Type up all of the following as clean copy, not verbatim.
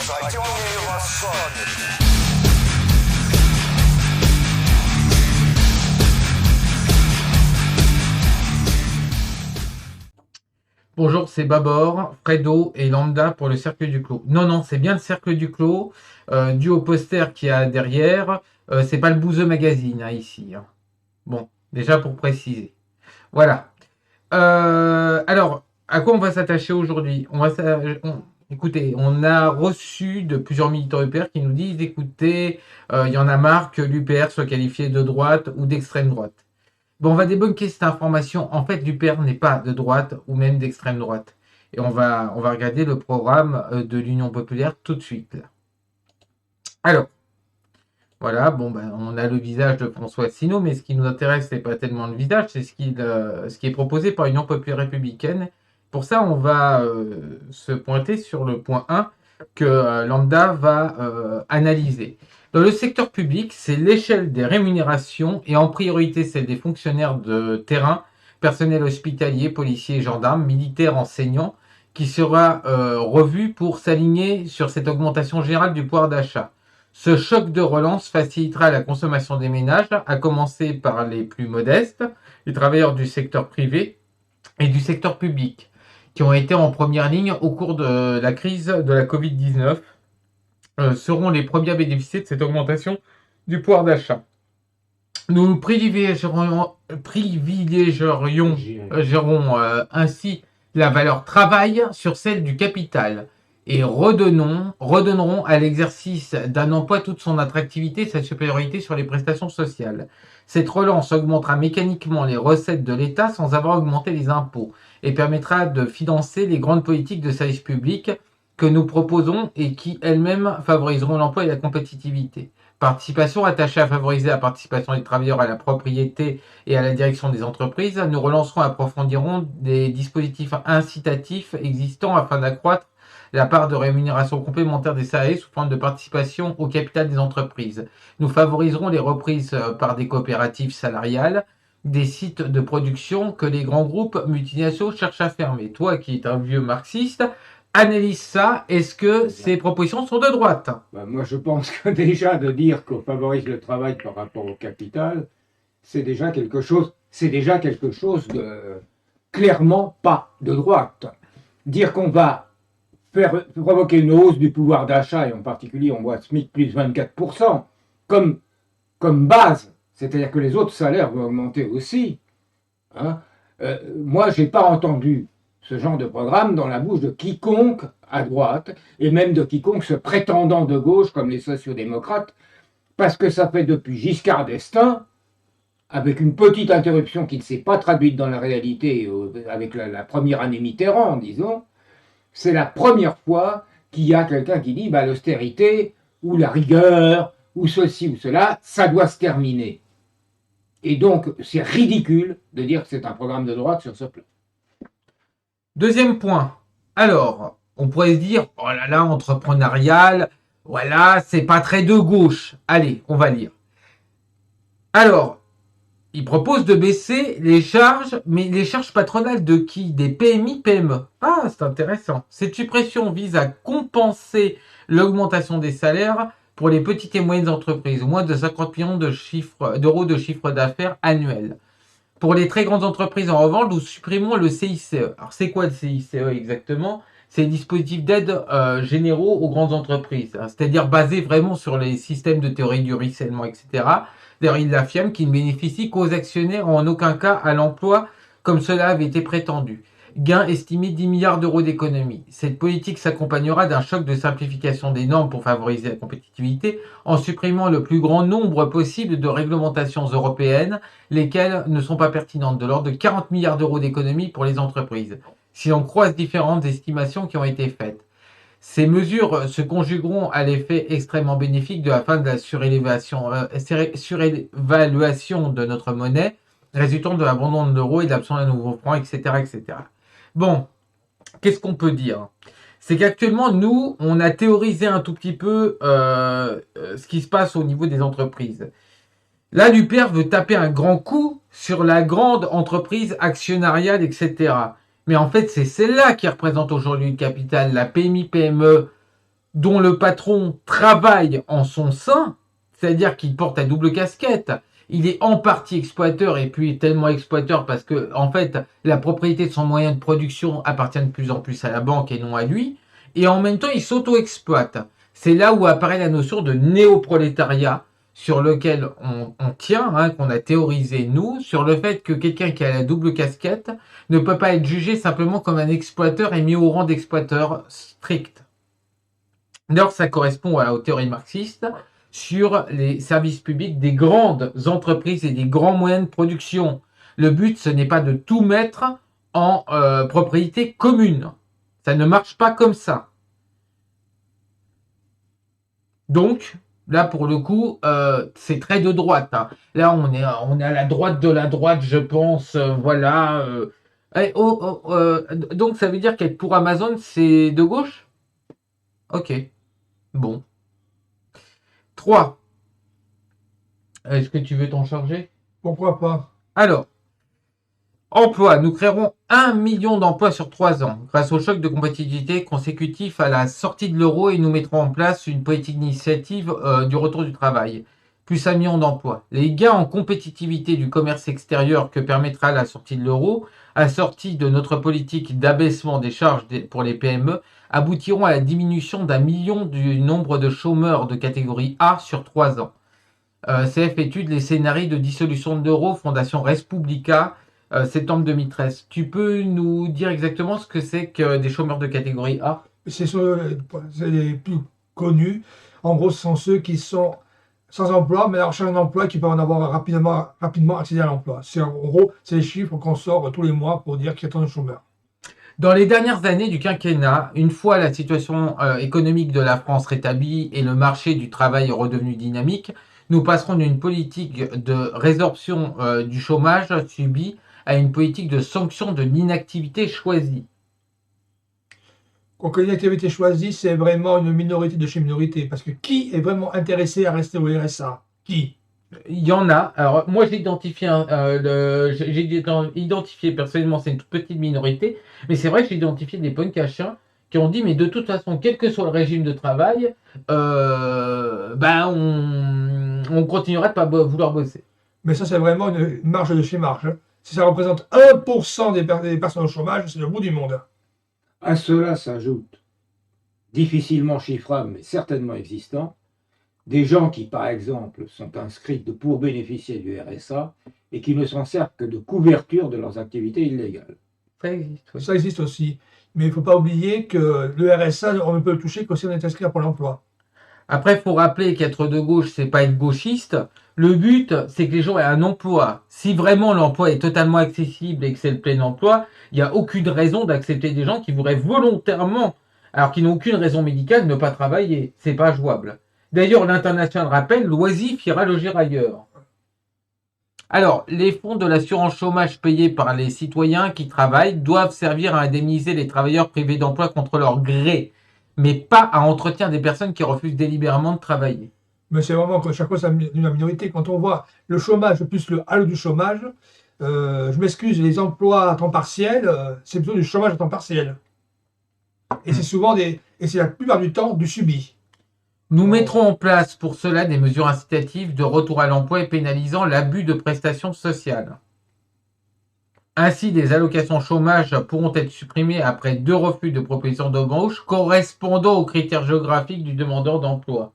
Ciągnij rozsądnie. Bonjour, c'est Babor, Fredo et Lambda pour le Cercle du Clos. Non, c'est bien le Cercle du Clos, dû au poster qu'il y a derrière. C'est pas le Bouzeux Magazine, ici. Bon, déjà pour préciser. Voilà. Alors, à quoi on va s'attacher aujourd'hui? Écoutez, on a reçu de plusieurs militants UPR qui nous disent, écoutez, il y en a marre que l'UPR soit qualifié de droite ou d'extrême droite. Bon, on va débunker cette information. En fait, l'UPR n'est pas de droite ou même d'extrême droite. Et on va regarder le programme de l'Union populaire tout de suite. Là. Alors, voilà, on a le visage de François Asselineau, mais ce qui nous intéresse, c'est pas tellement le visage, c'est ce qui est proposé par l'Union populaire républicaine. Pour ça, on va se pointer sur le point 1 que Lambda va analyser. Dans le secteur public, c'est l'échelle des rémunérations et en priorité celle des fonctionnaires de terrain, personnel hospitalier, policiers, gendarmes, militaires, enseignants, qui sera revue pour s'aligner sur cette augmentation générale du pouvoir d'achat. Ce choc de relance facilitera la consommation des ménages, à commencer par les plus modestes, les travailleurs du secteur privé et du secteur public, qui ont été en première ligne au cours de la crise de la Covid-19, seront les premiers à bénéficier de cette augmentation du pouvoir d'achat. Nous privilégierions ainsi la valeur travail sur celle du capital et redonnerons à l'exercice d'un emploi toute son attractivité et sa supériorité sur les prestations sociales. Cette relance augmentera mécaniquement les recettes de l'État sans avoir augmenté les impôts et permettra de financer les grandes politiques de services publics que nous proposons et qui elles-mêmes favoriseront l'emploi et la compétitivité. Participation attachée à favoriser la participation des travailleurs à la propriété et à la direction des entreprises. Nous relancerons et approfondirons des dispositifs incitatifs existants afin d'accroître la part de rémunération complémentaire des salariés sous forme de participation au capital des entreprises. Nous favoriserons les reprises par des coopératives salariales des sites de production que les grands groupes multinationaux cherchent à fermer. Toi qui es un vieux marxiste, analyse ça. Est-ce que ces propositions sont de droite? Moi, je pense que déjà de dire qu'on favorise le travail par rapport au capital, c'est déjà quelque chose de clairement pas de droite. Dire qu'on va provoquer une hausse du pouvoir d'achat, et en particulier on voit SMIC plus 24%, comme base, c'est-à-dire que les autres salaires vont augmenter aussi. Moi, je n'ai pas entendu ce genre de programme dans la bouche de quiconque à droite, et même de quiconque se prétendant de gauche, comme les sociodémocrates, parce que ça fait depuis Giscard d'Estaing, avec une petite interruption qui ne s'est pas traduite dans la réalité, avec la première année Mitterrand, disons, c'est la première fois qu'il y a quelqu'un qui dit l'austérité, ou la rigueur, ou ceci ou cela, ça doit se terminer. Et donc, c'est ridicule de dire que c'est un programme de droite sur ce plan. Deuxième point. Alors, on pourrait se dire, oh là là, entrepreneurial, voilà, c'est pas très de gauche. Allez, on va lire. Alors, il propose de baisser les charges, mais les charges patronales de qui? Des PMI, PME. Ah, c'est intéressant. Cette suppression vise à compenser l'augmentation des salaires pour les petites et moyennes entreprises, moins de 50 millions d'euros de chiffre d'affaires annuel. Pour les très grandes entreprises, en revanche, nous supprimons le CICE. Alors, c'est quoi le CICE exactement? C'est les dispositifs d'aide généraux aux grandes entreprises, c'est-à-dire basés vraiment sur les systèmes de théorie du ruissellement, etc. D'ailleurs, il l'affirme qu'il ne bénéficie qu'aux actionnaires, en aucun cas à l'emploi, comme cela avait été prétendu. Gain estimé 10 milliards d'euros d'économie. Cette politique s'accompagnera d'un choc de simplification des normes pour favoriser la compétitivité, en supprimant le plus grand nombre possible de réglementations européennes, lesquelles ne sont pas pertinentes, de l'ordre de 40 milliards d'euros d'économie pour les entreprises, si l'on croise différentes estimations qui ont été faites. Ces mesures se conjugueront à l'effet extrêmement bénéfique de la fin de la surévaluation de notre monnaie, résultant de l'abandon de l'euro et de l'absence d'un nouveau franc, etc., etc. Bon, qu'est-ce qu'on peut dire? C'est qu'actuellement, nous, on a théorisé un tout petit peu ce qui se passe au niveau des entreprises. Là, l'UPR veut taper un grand coup sur la grande entreprise actionnariale, etc. Mais en fait, c'est celle-là qui représente aujourd'hui le capital. La PMI-PME, dont le patron travaille en son sein, c'est-à-dire qu'il porte à double casquette. Il est en partie exploiteur et puis tellement exploiteur parce que, en fait, la propriété de son moyen de production appartient de plus en plus à la banque et non à lui. Et en même temps, il s'auto-exploite. C'est là où apparaît la notion de néoprolétariat sur lequel on tient, hein, qu'on a théorisé nous, sur le fait que quelqu'un qui a la double casquette ne peut pas être jugé simplement comme un exploiteur et mis au rang d'exploiteur strict. D'ailleurs, ça correspond aux théories marxistes sur les services publics des grandes entreprises et des grands moyens de production. Le but, ce n'est pas de tout mettre en propriété commune. Ça ne marche pas comme ça. Donc, là, pour le coup, c'est très de droite. Hein. Là, on est à la droite de la droite, je pense. Voilà. Donc, ça veut dire qu'être pour Amazon, c'est de gauche? Ok. Bon. 3. Est-ce que tu veux t'en charger? Pourquoi pas? Alors, emploi. Nous créerons 1 million d'emplois sur 3 ans grâce au choc de compétitivité consécutif à la sortie de l'euro et nous mettrons en place une politique d'initiative du retour du travail. Plus 1 million d'emplois. Les gains en compétitivité du commerce extérieur que permettra la sortie de l'euro, assortie de notre politique d'abaissement des charges pour les PME, aboutiront à la diminution d'1 million du nombre de chômeurs de catégorie A sur 3 ans. CF étude les scénarios de dissolution de l'euro, Fondation Respublica, septembre 2013. Tu peux nous dire exactement ce que c'est que des chômeurs de catégorie A? C'est les plus connus. En gros, ce sont ceux qui sont sans emploi, mais à la recherche d'un emploi qui peuvent en avoir rapidement accéder à l'emploi. En gros, c'est les chiffres qu'on sort tous les mois pour dire qu'il y a tant de chômeurs. Dans les dernières années du quinquennat, une fois la situation économique de la France rétablie et le marché du travail redevenu dynamique, nous passerons d'une politique de résorption du chômage subi à une politique de sanction de l'inactivité choisie. Donc l'inactivité choisie, c'est vraiment une minorité de chez minorité. Parce que qui est vraiment intéressé à rester au RSA? Qui? Il y en a. Alors moi j'ai identifié personnellement, c'est une toute petite minorité, mais c'est vrai que j'ai identifié des punkachiens qui ont dit mais de toute façon, quel que soit le régime de travail, on continuera de pas vouloir bosser. Mais ça, c'est vraiment une marge de chez marge. Hein. Si ça représente 1% des personnes au chômage, c'est le bout du monde. À cela s'ajoute, difficilement chiffrable mais certainement existant, des gens qui, par exemple, sont inscrits pour bénéficier du RSA et qui ne s'en servent que de couverture de leurs activités illégales. Ça existe, oui. Ça existe aussi. Mais il ne faut pas oublier que le RSA, on ne peut le toucher que si on est inscrit pour l'emploi. Après, il faut rappeler qu'être de gauche, c'est pas être gauchiste. Le but, c'est que les gens aient un emploi. Si vraiment l'emploi est totalement accessible et que c'est le plein emploi, il n'y a aucune raison d'accepter des gens qui voudraient volontairement, alors qu'ils n'ont aucune raison médicale, ne pas travailler. C'est pas jouable. D'ailleurs, l'international rappelle, l'oisif ira loger ailleurs. Alors, les fonds de l'assurance chômage payés par les citoyens qui travaillent doivent servir à indemniser les travailleurs privés d'emploi contre leur gré, mais pas à entretien des personnes qui refusent délibérément de travailler. Mais c'est vraiment que chaque fois, c'est une minorité. Quand on voit le chômage plus le halo du chômage, je m'excuse, les emplois à temps partiel, c'est plutôt du chômage à temps partiel. Et c'est souvent et c'est la plupart du temps du subi. Nous mettrons en place pour cela des mesures incitatives de retour à l'emploi et pénalisant l'abus de prestations sociales. Ainsi, des allocations chômage pourront être supprimées après 2 refus de proposition d'embauche correspondant aux critères géographiques du demandeur d'emploi.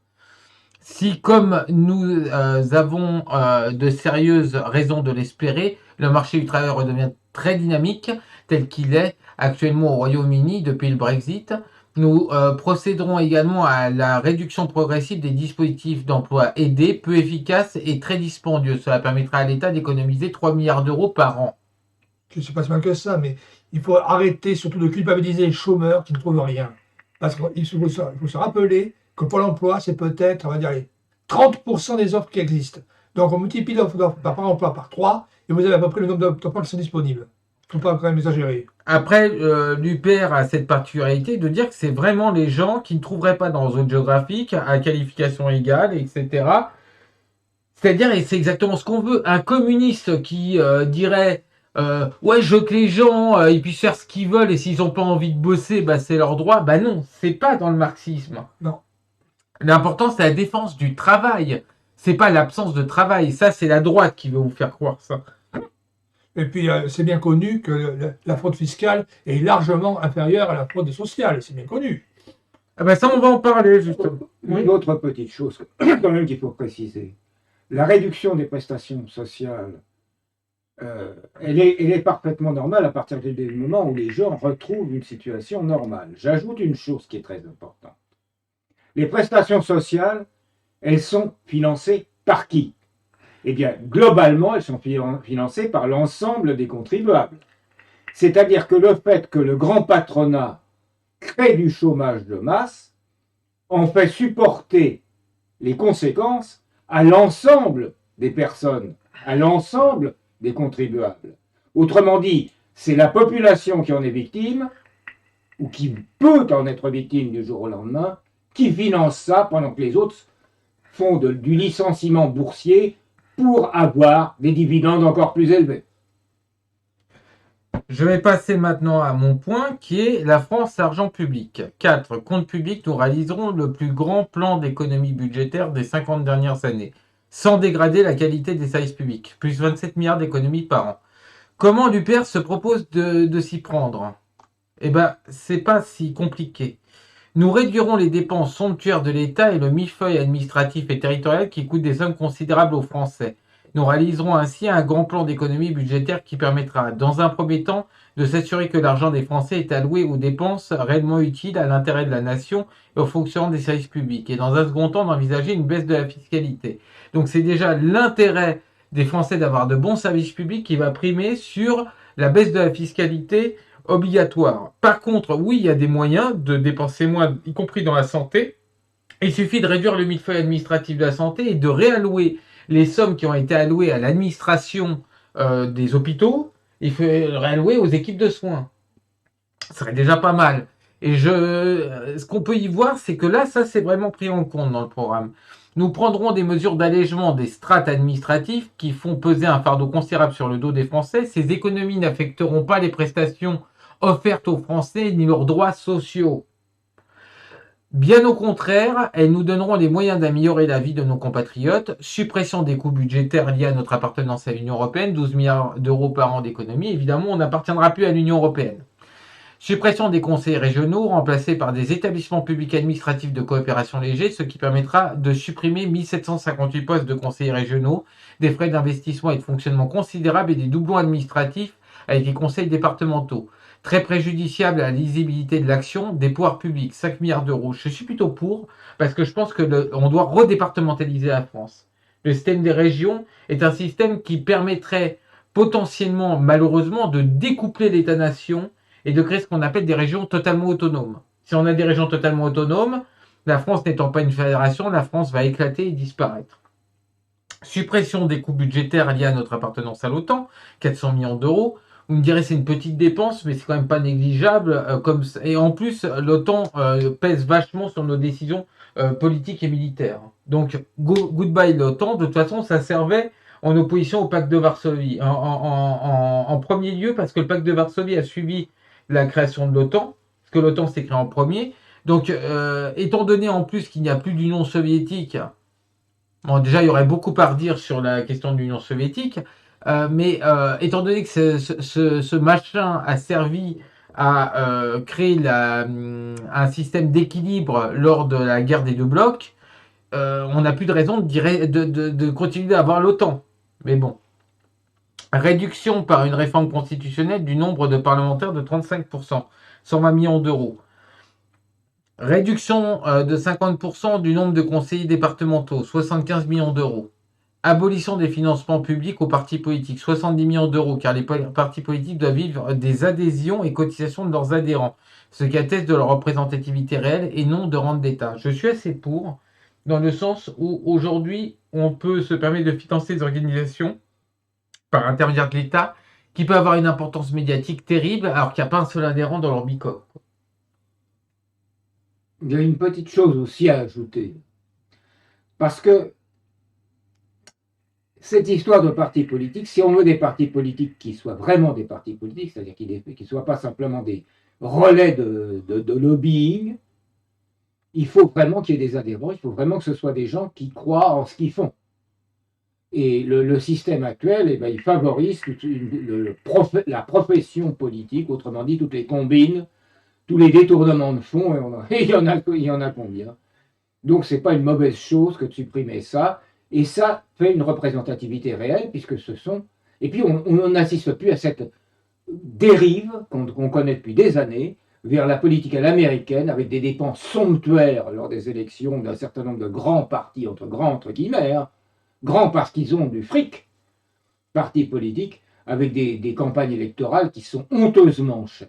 Si, comme nous avons de sérieuses raisons de l'espérer, le marché du travail redevient très dynamique, tel qu'il est actuellement au Royaume-Uni depuis le Brexit, nous procéderons également à la réduction progressive des dispositifs d'emploi aidés, peu efficaces et très dispendieux. Cela permettra à l'État d'économiser 3 milliards d'euros par an. C'est pas si mal que ça, mais il faut arrêter surtout de culpabiliser les chômeurs qui ne trouvent rien. Parce qu'il faut se rappeler que Pôle emploi, c'est peut-être, on va dire, 30% des offres qui existent. Donc on multiplie l'offre par emploi par 3 et vous avez à peu près le nombre d'emplois qui sont disponibles. Il ne faut pas quand même exagérer. Après, l'UPR a cette particularité de dire que c'est vraiment les gens qui ne trouveraient pas dans la zone géographique, à qualification égale, etc. C'est-à-dire, et c'est exactement ce qu'on veut, un communiste qui dirait ouais, je veux que les gens ils puissent faire ce qu'ils veulent et s'ils n'ont pas envie de bosser, bah c'est leur droit. Bah non, c'est pas dans le marxisme. Non. L'important, c'est la défense du travail. C'est pas l'absence de travail. Ça, c'est la droite qui veut vous faire croire ça. Et puis, c'est bien connu que la fraude fiscale est largement inférieure à la fraude sociale. C'est bien connu. Ah bah ça, on va en parler, justement. Une autre petite chose, quand même, qu'il faut préciser. La réduction des prestations sociales, elle est parfaitement normale à partir du moment où les gens retrouvent une situation normale. J'ajoute une chose qui est très importante. Les prestations sociales, elles sont financées par qui? Eh bien, globalement, elles sont financées par l'ensemble des contribuables. C'est-à-dire que le fait que le grand patronat crée du chômage de masse en fait supporter les conséquences à l'ensemble des personnes, à l'ensemble des contribuables. Autrement dit, c'est la population qui en est victime, ou qui peut en être victime du jour au lendemain, qui finance ça pendant que les autres font du licenciement boursier pour avoir des dividendes encore plus élevés. Je vais passer maintenant à mon point qui est la France argent public. 4. Compte public, nous réaliserons le plus grand plan d'économie budgétaire des 50 dernières années, sans dégrader la qualité des services publics. Plus 27 milliards d'économies par an. Comment l'UPR se propose de s'y prendre? Eh ben, c'est pas si compliqué. Nous réduirons les dépenses somptuaires de l'État et le millefeuille administratif et territorial qui coûte des sommes considérables aux Français. Nous réaliserons ainsi un grand plan d'économie budgétaire qui permettra, dans un premier temps, de s'assurer que l'argent des Français est alloué aux dépenses réellement utiles à l'intérêt de la nation et au fonctionnement des services publics. Et dans un second temps, d'envisager une baisse de la fiscalité. Donc c'est déjà l'intérêt des Français d'avoir de bons services publics qui va primer sur la baisse de la fiscalité obligatoire. Par contre, oui, il y a des moyens de dépenser moins, y compris dans la santé. Il suffit de réduire le millefeuille administratif de la santé et de réallouer les sommes qui ont été allouées à l'administration des hôpitaux. Il faut réallouer aux équipes de soins. Ce serait déjà pas mal. Et ce qu'on peut y voir, c'est que là, ça, c'est vraiment pris en compte dans le programme. Nous prendrons des mesures d'allègement des strates administratives qui font peser un fardeau considérable sur le dos des Français. Ces économies n'affecteront pas les prestations offertes aux Français ni leurs droits sociaux. Bien au contraire, elles nous donneront les moyens d'améliorer la vie de nos compatriotes. Suppression des coûts budgétaires liés à notre appartenance à l'Union européenne, 12 milliards d'euros par an d'économie. Évidemment, on n'appartiendra plus à l'Union européenne. Suppression des conseils régionaux remplacés par des établissements publics administratifs de coopération légers, ce qui permettra de supprimer 1758 postes de conseillers régionaux, des frais d'investissement et de fonctionnement considérables et des doublons administratifs avec les conseils départementaux. Très préjudiciable à la lisibilité de l'action des pouvoirs publics, 5 milliards d'euros. Je suis plutôt pour, parce que je pense qu'on doit redépartementaliser la France. Le système des régions est un système qui permettrait potentiellement, malheureusement, de découpler l'État-nation et de créer ce qu'on appelle des régions totalement autonomes. Si on a des régions totalement autonomes, la France n'étant pas une fédération, la France va éclater et disparaître. Suppression des coûts budgétaires liés à notre appartenance à l'OTAN, 400 millions d'euros. Vous me direz c'est une petite dépense, mais c'est quand même pas négligeable. Et en plus, l'OTAN pèse vachement sur nos décisions politiques et militaires. Donc, goodbye l'OTAN. De toute façon, ça servait en opposition au pacte de Varsovie. En premier lieu, parce que le pacte de Varsovie a suivi la création de l'OTAN, parce que l'OTAN s'est créé en premier. Donc, étant donné en plus qu'il n'y a plus d'Union soviétique, bon, déjà, il y aurait beaucoup à redire sur la question de l'Union soviétique, mais étant donné que ce machin a servi à créer un système d'équilibre lors de la guerre des deux blocs, on n'a plus de raison de continuer à avoir l'OTAN. Mais bon. Réduction par une réforme constitutionnelle du nombre de parlementaires de 35%, 120 millions d'euros. Réduction de 50% du nombre de conseillers départementaux, 75 millions d'euros. Abolition des financements publics aux partis politiques, 70 millions d'euros, car les partis politiques doivent vivre des adhésions et cotisations de leurs adhérents, ce qui atteste de leur représentativité réelle et non de rente d'État. Je suis assez pour, dans le sens où aujourd'hui, on peut se permettre de financer des organisations par intermédiaire de l'État qui peut avoir une importance médiatique terrible alors qu'il n'y a pas un seul adhérent dans leur bicoque. Il y a une petite chose aussi à ajouter. Parce que cette histoire de partis politiques, si on veut des partis politiques qui soient vraiment des partis politiques, c'est-à-dire qu'ils ne soient pas simplement des relais de lobbying, il faut vraiment qu'il y ait des adhérents, il faut vraiment que ce soit des gens qui croient en ce qu'ils font. Et le système actuel, eh ben, il favorise la profession politique, autrement dit, toutes les combines, tous les détournements de fonds, et il y en a combien. Donc, ce n'est pas une mauvaise chose que de supprimer ça. Et ça fait une représentativité réelle, puisque ce sont... Et puis, on n'assiste plus à cette dérive qu'on connaît depuis des années vers la politique à l'américaine, avec des dépenses somptuaires lors des élections d'un certain nombre de grands partis, entre guillemets, hein, grands parce qu'ils ont du fric, partis politiques, avec des campagnes électorales qui sont honteusement chères.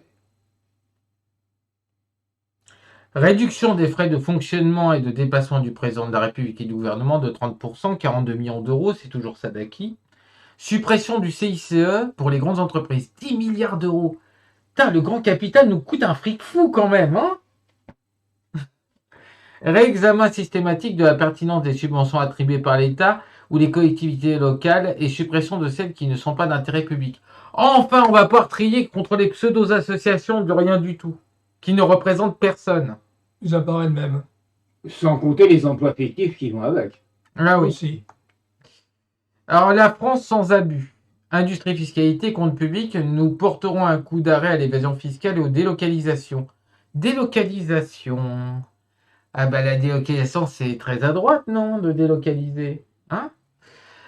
Réduction des frais de fonctionnement et de déplacement du président de la République et du gouvernement de 30%, 42 millions d'euros, c'est toujours ça d'acquis. Suppression du CICE pour les grandes entreprises, 10 milliards d'euros. Putain, le grand capital nous coûte un fric fou quand même, hein. Réexamen systématique de la pertinence des subventions attribuées par l'État ou les collectivités locales et suppression de celles qui ne sont pas d'intérêt public. Enfin, on va pouvoir trier contre les pseudo-associations de rien du tout, qui ne représentent personne. Ils apparaissent même. Sans compter les emplois fictifs qui vont avec. Ah oui. Aussi. Alors, la France sans abus. Industrie, fiscalité, compte public, nous porterons un coup d'arrêt à l'évasion fiscale et aux délocalisations. Délocalisation. Ah bah la délocalisation, c'est très à droite, non, de délocaliser, hein?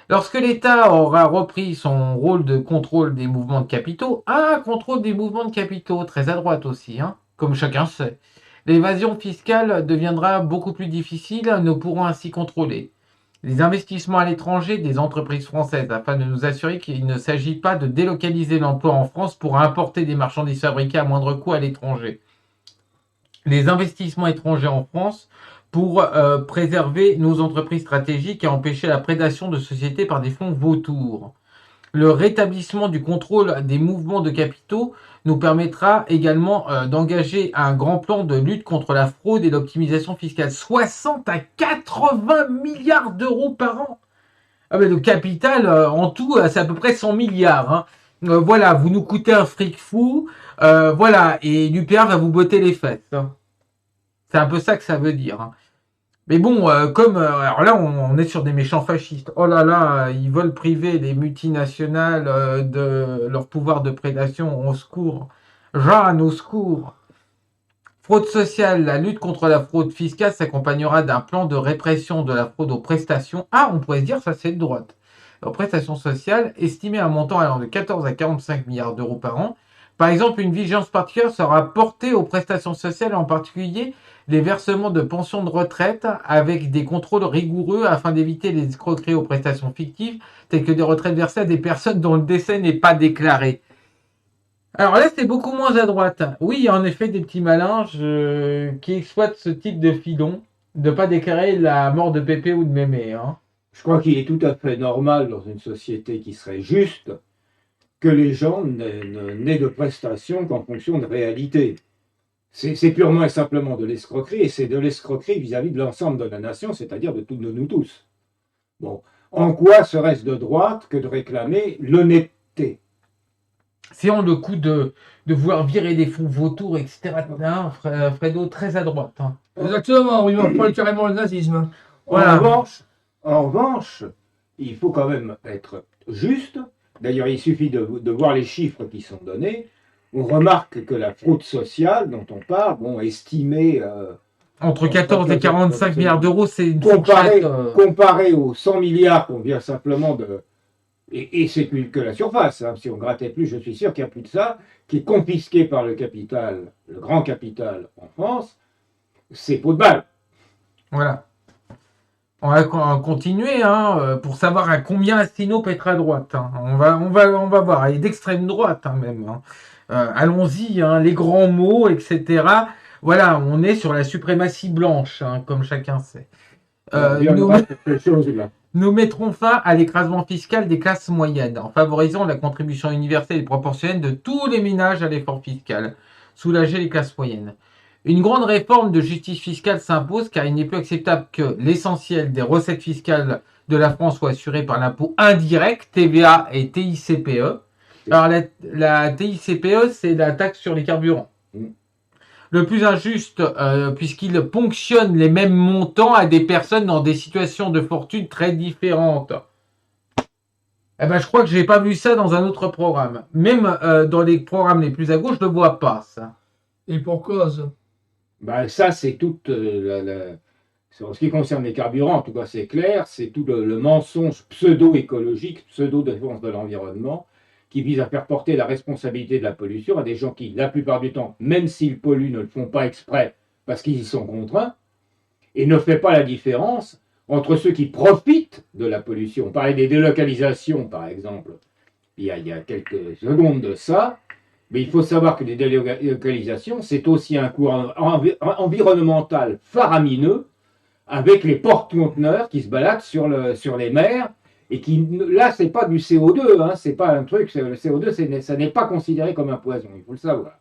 Lorsque l'État aura repris son rôle de contrôle des mouvements de capitaux, contrôle des mouvements de capitaux, très à droite aussi, hein, comme chacun sait. L'évasion fiscale deviendra beaucoup plus difficile, nous pourrons ainsi contrôler les investissements à l'étranger des entreprises françaises afin de nous assurer qu'il ne s'agit pas de délocaliser l'emploi en France pour importer des marchandises fabriquées à moindre coût à l'étranger. Les investissements étrangers en France pour préserver nos entreprises stratégiques et empêcher la prédation de sociétés par des fonds vautours. Le rétablissement du contrôle des mouvements de capitaux nous permettra également d'engager un grand plan de lutte contre la fraude et l'optimisation fiscale. 60 à 80 milliards d'euros par an. Ah ben, le capital, en tout, c'est à peu près 100 milliards. Hein. Voilà, vous nous coûtez un fric fou. Voilà, et l'UPR va vous botter les fesses. Hein. C'est un peu ça que ça veut dire. Hein. Mais bon, alors là, on est sur des méchants fascistes. Oh là là, ils veulent priver les multinationales de leur pouvoir de prédation. Au secours. Jeanne, au secours. Fraude sociale. La lutte contre la fraude fiscale s'accompagnera d'un plan de répression de la fraude aux prestations. On pourrait se dire, ça c'est de droite. Aux prestations sociales, estimé à un montant allant de 14 à 45 milliards d'euros par an. Par exemple, une vigilance particulière sera portée aux prestations sociales, en particulier les versements de pensions de retraite, avec des contrôles rigoureux afin d'éviter les escroqueries aux prestations fictives, telles que des retraites versées à des personnes dont le décès n'est pas déclaré. Alors là, c'est beaucoup moins à droite. Oui, il y a en effet des petits malins qui exploitent ce type de filon, de ne pas déclarer la mort de Pépé ou de Mémé. Hein. Je crois qu'il est tout à fait normal dans une société qui serait juste que les gens n'aient de prestations qu'en fonction de réalité. C'est purement et simplement de l'escroquerie, et c'est de l'escroquerie vis-à-vis de l'ensemble de la nation, c'est-à-dire de nous tous. Bon, en quoi serait-ce de droite que de réclamer l'honnêteté? C'est en le coup de vouloir virer des fonds vautours, etc. Hein, Fredo, très à droite. Hein. Exactement, ils vont prendre carrément le nazisme. Voilà. En revanche, il faut quand même être juste. D'ailleurs, il suffit de voir les chiffres qui sont donnés. On remarque que la fraude sociale dont on parle, estimée... entre 14 et 45 milliards d'euros, c'est une comparé aux 100 milliards qu'on vient simplement de... Et c'est plus que la surface. Hein. Si on grattait plus, je suis sûr qu'il y a plus de ça, qui est confisqué par le capital, le grand capital en France, c'est pot de balle. Voilà. On va continuer pour savoir à combien Asselineau peut être à droite. Hein. On va voir. Il est d'extrême droite même. Hein. Allons-y, les grands mots, etc. Voilà, on est sur la suprématie blanche, comme chacun sait. Nous mettrons fin à l'écrasement fiscal des classes moyennes en favorisant la contribution universelle et proportionnelle de tous les ménages à l'effort fiscal. Soulager les classes moyennes. Une grande réforme de justice fiscale s'impose car il n'est plus acceptable que l'essentiel des recettes fiscales de la France soient assurés par l'impôt indirect, TVA et TICPE. Alors la TICPE, c'est la taxe sur les carburants. Le plus injuste, puisqu'il ponctionne les mêmes montants à des personnes dans des situations de fortune très différentes. Eh ben, je crois que j'ai pas vu ça dans un autre programme. Même dans les programmes les plus à gauche, je ne le vois pas, ça. Et pour cause. Ben, ça, c'est toute en ce qui concerne les carburants, en tout cas, c'est clair, c'est tout le mensonge pseudo-écologique, pseudo-défense de l'environnement, qui vise à faire porter la responsabilité de la pollution à des gens qui, la plupart du temps, même s'ils polluent, ne le font pas exprès parce qu'ils y sont contraints, et ne fait pas la différence entre ceux qui profitent de la pollution. On parlait des délocalisations, par exemple, il y a quelques secondes de ça, mais il faut savoir que les délocalisations, c'est aussi un coût environnemental faramineux, avec les porte-conteneurs qui se baladent sur les mers, et qui, là, c'est pas du CO2, hein, c'est pas un truc, le CO2, ça n'est pas considéré comme un poison, il faut le savoir.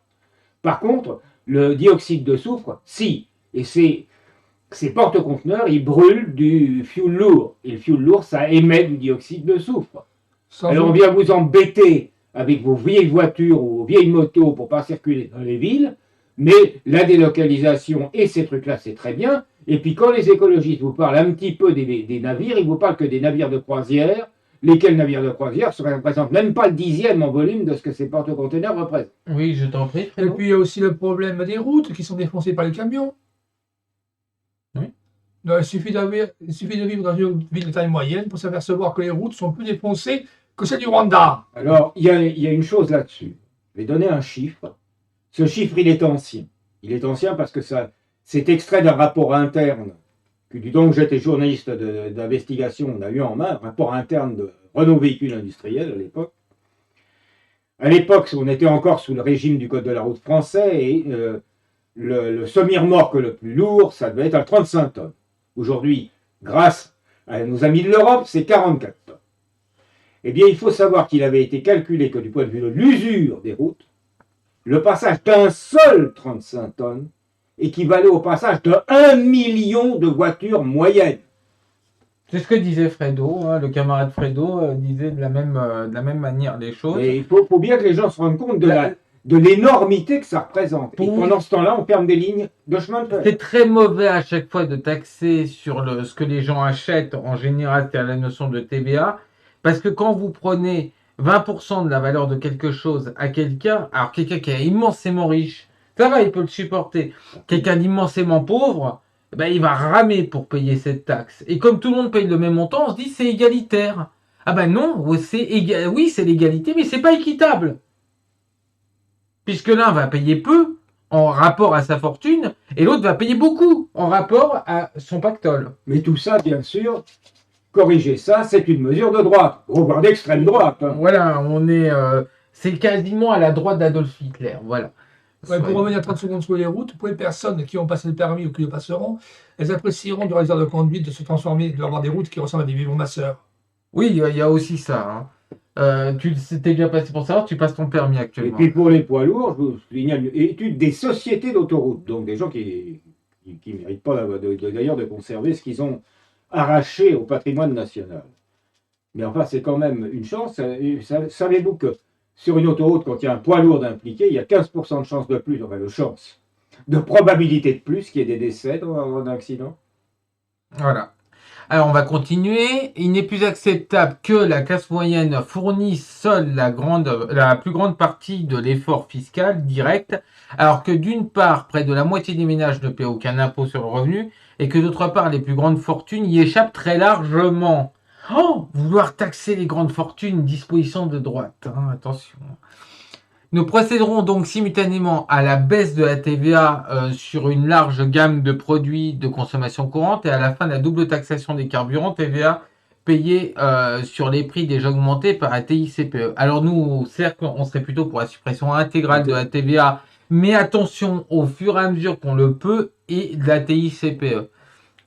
Par contre, le dioxyde de soufre, si, et ces porte-conteneurs, ils brûlent du fioul lourd, et le fioul lourd, ça émet du dioxyde de soufre. Alors on vient vous embêter avec vos vieilles voitures ou vos vieilles motos pour pas circuler dans les villes, mais la délocalisation et ces trucs-là, c'est très bien. Et puis quand les écologistes vous parlent un petit peu des navires, ils vous parlent que des navires de croisière, lesquels navires de croisière ne représentent même pas le 10e en volume de ce que ces porte-conteneurs représentent. Oui, je t'en prie. Et puis il y a aussi le problème des routes qui sont défoncées par les camions. Oui. Donc, il suffit de vivre dans une ville de taille moyenne pour s'apercevoir que les routes sont plus défoncées que celles du Rwanda. Alors, il y a une chose là-dessus. Je vais donner un chiffre. Ce chiffre, il est ancien. Il est ancien parce que c'est extrait d'un rapport interne, que du temps que j'étais journaliste d'investigation, on a eu en main, un rapport interne de Renault Véhicules Industriels à l'époque. À l'époque, on était encore sous le régime du Code de la route français et le semi-remorque le plus lourd, ça devait être à 35 tonnes. Aujourd'hui, grâce à nos amis de l'Europe, c'est 44 tonnes. Eh bien, il faut savoir qu'il avait été calculé que du point de vue de l'usure des routes, le passage d'un seul 35 tonnes équivalait au passage de 1 million de voitures moyennes. C'est ce que disait Fredo, hein, le camarade Fredo disait de la même manière les choses. Et il faut bien que les gens se rendent compte de l'énormité que ça représente. Et pendant ce temps-là, on ferme des lignes de chemin de fer. C'est très mauvais à chaque fois de taxer sur ce que les gens achètent. En général, c'est à la notion de TVA. Parce que quand vous prenez 20% de la valeur de quelque chose à quelqu'un, alors quelqu'un qui est immensément riche, ça va, il peut le supporter. Quelqu'un d'immensément pauvre, ben, il va ramer pour payer cette taxe. Et comme tout le monde paye le même montant, on se dit c'est égalitaire. Ah ben non, oui c'est l'égalité, mais c'est pas équitable. Puisque l'un va payer peu en rapport à sa fortune, et l'autre va payer beaucoup en rapport à son pactole. Mais tout ça, bien sûr, corriger ça, c'est une mesure de droite, voire d'extrême droite. Hein. Voilà, c'est quasiment à la droite d'Adolf Hitler, voilà. Ouais, pour revenir 30 secondes sur les routes, pour les personnes qui ont passé le permis ou qui le passeront, elles apprécieront du résultat de conduite de se transformer, d'avoir des routes qui ressemblent à des vibromasseurs. Oui, il y a aussi ça. Hein. Tu t'es bien passé pour savoir, tu passes ton permis actuellement. Et puis pour les poids lourds, je vous signale une étude des sociétés d'autoroutes, donc des gens qui ne méritent pas d'ailleurs de conserver ce qu'ils ont arraché au patrimoine national. Mais enfin, c'est quand même une chance. Savez-vous que sur une autoroute, quand il y a un poids lourd impliqué, il y a 15% de chance de plus, de probabilité de plus qu'il y ait des décès dans un accident. Voilà. Alors, on va continuer. Il n'est plus acceptable que la classe moyenne fournisse seule la plus grande partie de l'effort fiscal direct, alors que d'une part, près de la moitié des ménages ne paient aucun impôt sur le revenu, et que d'autre part, les plus grandes fortunes y échappent très largement. Oh, vouloir taxer les grandes fortunes, disposition de droite. Hein, attention. Nous procéderons donc simultanément à la baisse de la TVA sur une large gamme de produits de consommation courante et à la fin de la double taxation des carburants, TVA payée sur les prix déjà augmentés par la TICPE. Alors nous, certes, on serait plutôt pour la suppression intégrale de la TVA, mais attention au fur et à mesure qu'on le peut et de la TICPE.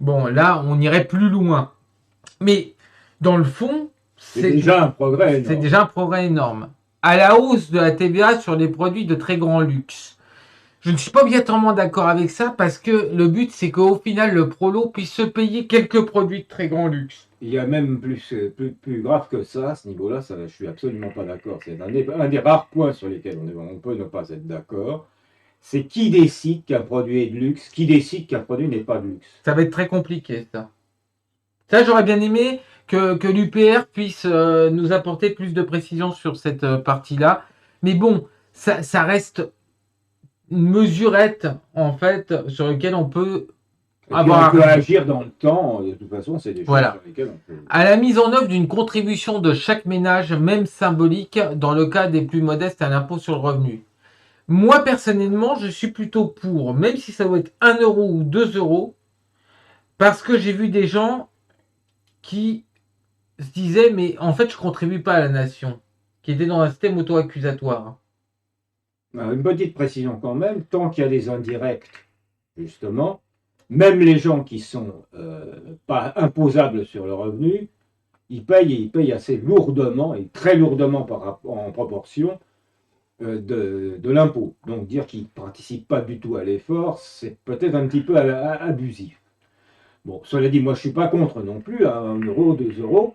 Bon, là, on irait plus loin. Mais dans le fond, c'est déjà un progrès énorme. C'est déjà un progrès énorme. À la hausse de la TVA sur les produits de très grand luxe. Je ne suis pas obligatoirement d'accord avec ça parce que le but, c'est qu'au final, le prolo puisse se payer quelques produits de très grand luxe. Il y a même plus grave que ça, à ce niveau-là, je suis absolument pas d'accord. C'est un des rares points sur lesquels on peut ne pas être d'accord. C'est qui décide qu'un produit est de luxe, qui décide qu'un produit n'est pas de luxe. Ça va être très compliqué, ça. Ça, j'aurais bien aimé que l'UPR puisse nous apporter plus de précision sur cette partie-là. Mais bon, ça reste une mesurette, en fait, sur laquelle on peut Et puis on peut agir dans le temps, de toute façon, c'est des choses sur lesquelles on peut... À la mise en œuvre d'une contribution de chaque ménage, même symbolique, dans le cas des plus modestes, à l'impôt sur le revenu. Moi, personnellement, je suis plutôt pour, même si ça doit être 1 euro ou 2 euros, parce que j'ai vu des gens qui se disaient, mais en fait, je contribue pas à la nation, qui étaient dans un système auto-accusatoire. Une petite précision quand même, tant qu'il y a des indirects, justement, même les gens qui sont pas imposables sur le revenu, ils payent assez lourdement, et très lourdement en proportion, de l'impôt. Donc dire qu'ils ne participent pas du tout à l'effort, c'est peut-être un petit peu abusif. Bon, cela dit, moi je ne suis pas contre non plus, à 1 euro, 2 euros.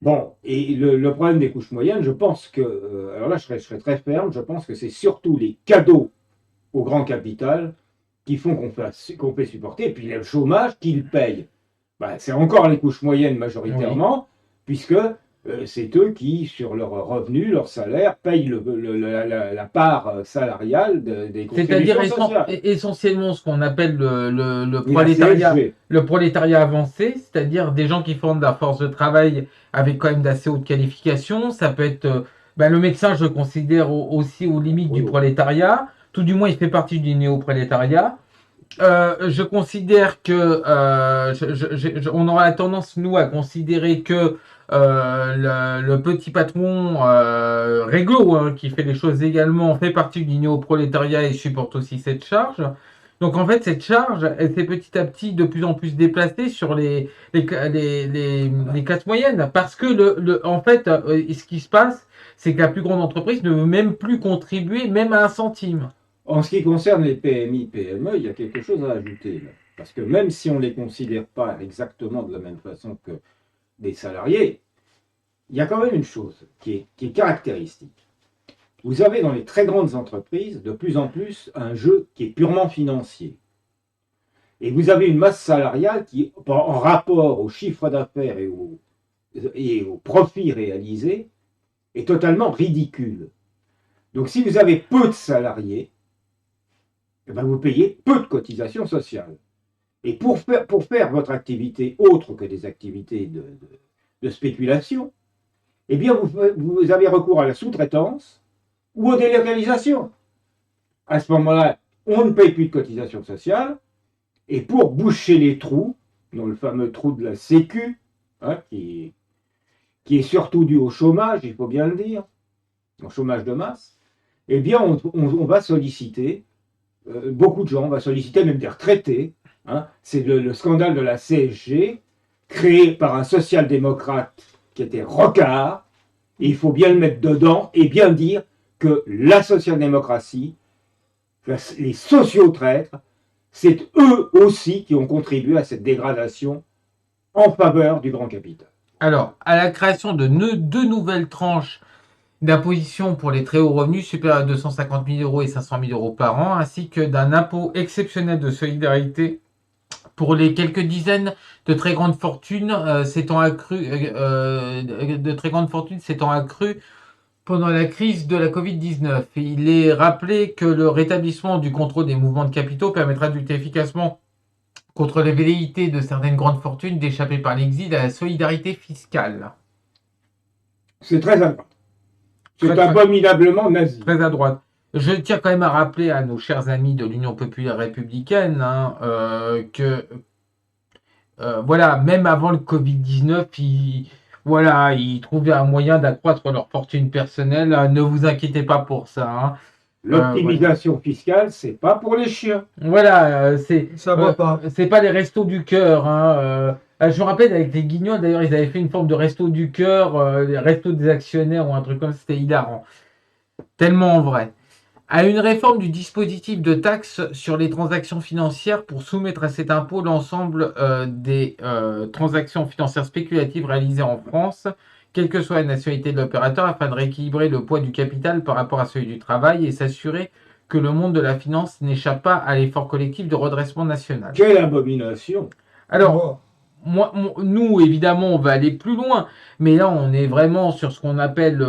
Bon, et le problème des couches moyennes, je pense que, alors là je serais très ferme, je pense que c'est surtout les cadeaux au grand capital qui font qu'on fait supporter, et puis le chômage qu'ils payent. Ben, c'est encore les couches moyennes majoritairement, puisque c'est eux qui, sur leur revenu, leur salaire, payent la part salariale des contributions sociales. C'est-à-dire essentiellement ce qu'on appelle le prolétariat avancé, c'est-à-dire des gens qui font de la force de travail avec quand même d'assez haute qualification. Ça peut être le médecin, je le considère aussi aux limites du prolétariat. Tout du moins, il fait partie du néo-prolétariat. Je considère que on aura tendance, nous, à considérer que le petit patron réglo, qui fait les choses également, fait partie du néo-prolétariat et supporte aussi cette charge. Donc en fait, cette charge, elle s'est petit à petit de plus en plus déplacée sur les classes moyennes, parce que en fait, ce qui se passe, c'est que la plus grande entreprise ne veut même plus contribuer, même à 1 centime. En ce qui concerne les PMI, PME, il y a quelque chose à ajouter là. Parce que même si on ne les considère pas exactement de la même façon que des salariés, il y a quand même une chose qui est caractéristique. Vous avez dans les très grandes entreprises de plus en plus un jeu qui est purement financier. Et vous avez une masse salariale qui, en rapport au chiffre d'affaires et au profit réalisé, est totalement ridicule. Donc si vous avez peu de salariés, vous payez peu de cotisations sociales. Et pour faire votre activité autre que des activités de spéculation, eh bien vous avez recours à la sous-traitance ou aux délocalisations. À ce moment-là, on ne paye plus de cotisations sociales, et pour boucher les trous, dans le fameux trou de la Sécu, qui est surtout dû au chômage, il faut bien le dire, au chômage de masse, eh bien on va solliciter, beaucoup de gens, on va solliciter même des retraités. C'est le scandale de la CSG, créé par un social-démocrate qui était Rocard, et il faut bien le mettre dedans et bien dire que la social-démocratie, les sociotraîtres, c'est eux aussi qui ont contribué à cette dégradation en faveur du grand capital. Alors, à la création de 2 nouvelles tranches d'imposition pour les très hauts revenus supérieurs à 250 000 euros et 500 000 euros par an, ainsi que d'un impôt exceptionnel de solidarité pour les quelques dizaines de très grandes fortunes s'étant accrues pendant la crise de la Covid-19. Il est rappelé que le rétablissement du contrôle des mouvements de capitaux permettra de lutter efficacement contre les velléités de certaines grandes fortunes d'échapper par l'exil à la solidarité fiscale. C'est très à droite. C'est abominablement nazi. Très à droite. Je tiens quand même à rappeler à nos chers amis de l'Union populaire républicaine que même avant le Covid-19, ils trouvaient un moyen d'accroître leur fortune personnelle. Ne vous inquiétez pas pour ça. L'optimisation fiscale, c'est pas pour les chiens. Voilà, Ça va pas. C'est pas les restos du cœur. Je me rappelle avec les Guignols, d'ailleurs, ils avaient fait une forme de resto du cœur, les restos des actionnaires ou un truc comme ça, c'était hilarant. Tellement vrai. à une réforme du dispositif de taxe sur les transactions financières pour soumettre à cet impôt l'ensemble des transactions financières spéculatives réalisées en France, quelle que soit la nationalité de l'opérateur, afin de rééquilibrer le poids du capital par rapport à celui du travail et s'assurer que le monde de la finance n'échappe pas à l'effort collectif de redressement national. Quelle abomination! Alors, nous, évidemment, on va aller plus loin, mais là, on est vraiment sur ce qu'on appelle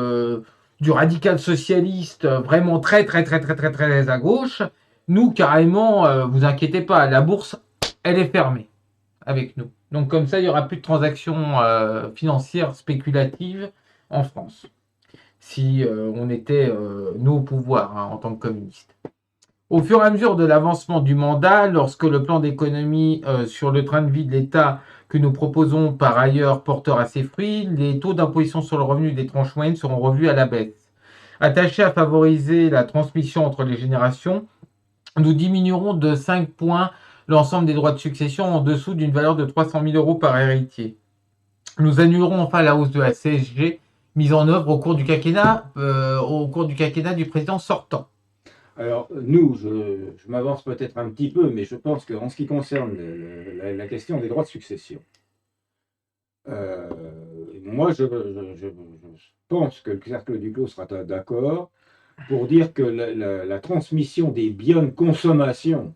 du radical socialiste, vraiment très, très, très, très, très, très à gauche. Nous, carrément, vous inquiétez pas, la bourse, elle est fermée avec nous. Donc, comme ça, il n'y aura plus de transactions financières spéculatives en France, si on était, nous, au pouvoir, hein, en tant que communistes. Au fur et à mesure de l'avancement du mandat, lorsque le plan d'économie sur le train de vie de l'État que nous proposons par ailleurs portera ses fruits, les taux d'imposition sur le revenu des tranches moyennes seront revus à la baisse. Attachés à favoriser la transmission entre les générations, nous diminuerons de 5 points l'ensemble des droits de succession en dessous d'une valeur de 300 000 euros par héritier. Nous annulerons enfin la hausse de la CSG mise en œuvre au cours du quinquennat du président sortant. Alors, nous, je m'avance peut-être un petit peu, mais je pense qu'en ce qui concerne la question des droits de succession, moi, je pense que le Cercle du Clos sera d'accord pour dire que la transmission des biens de consommation,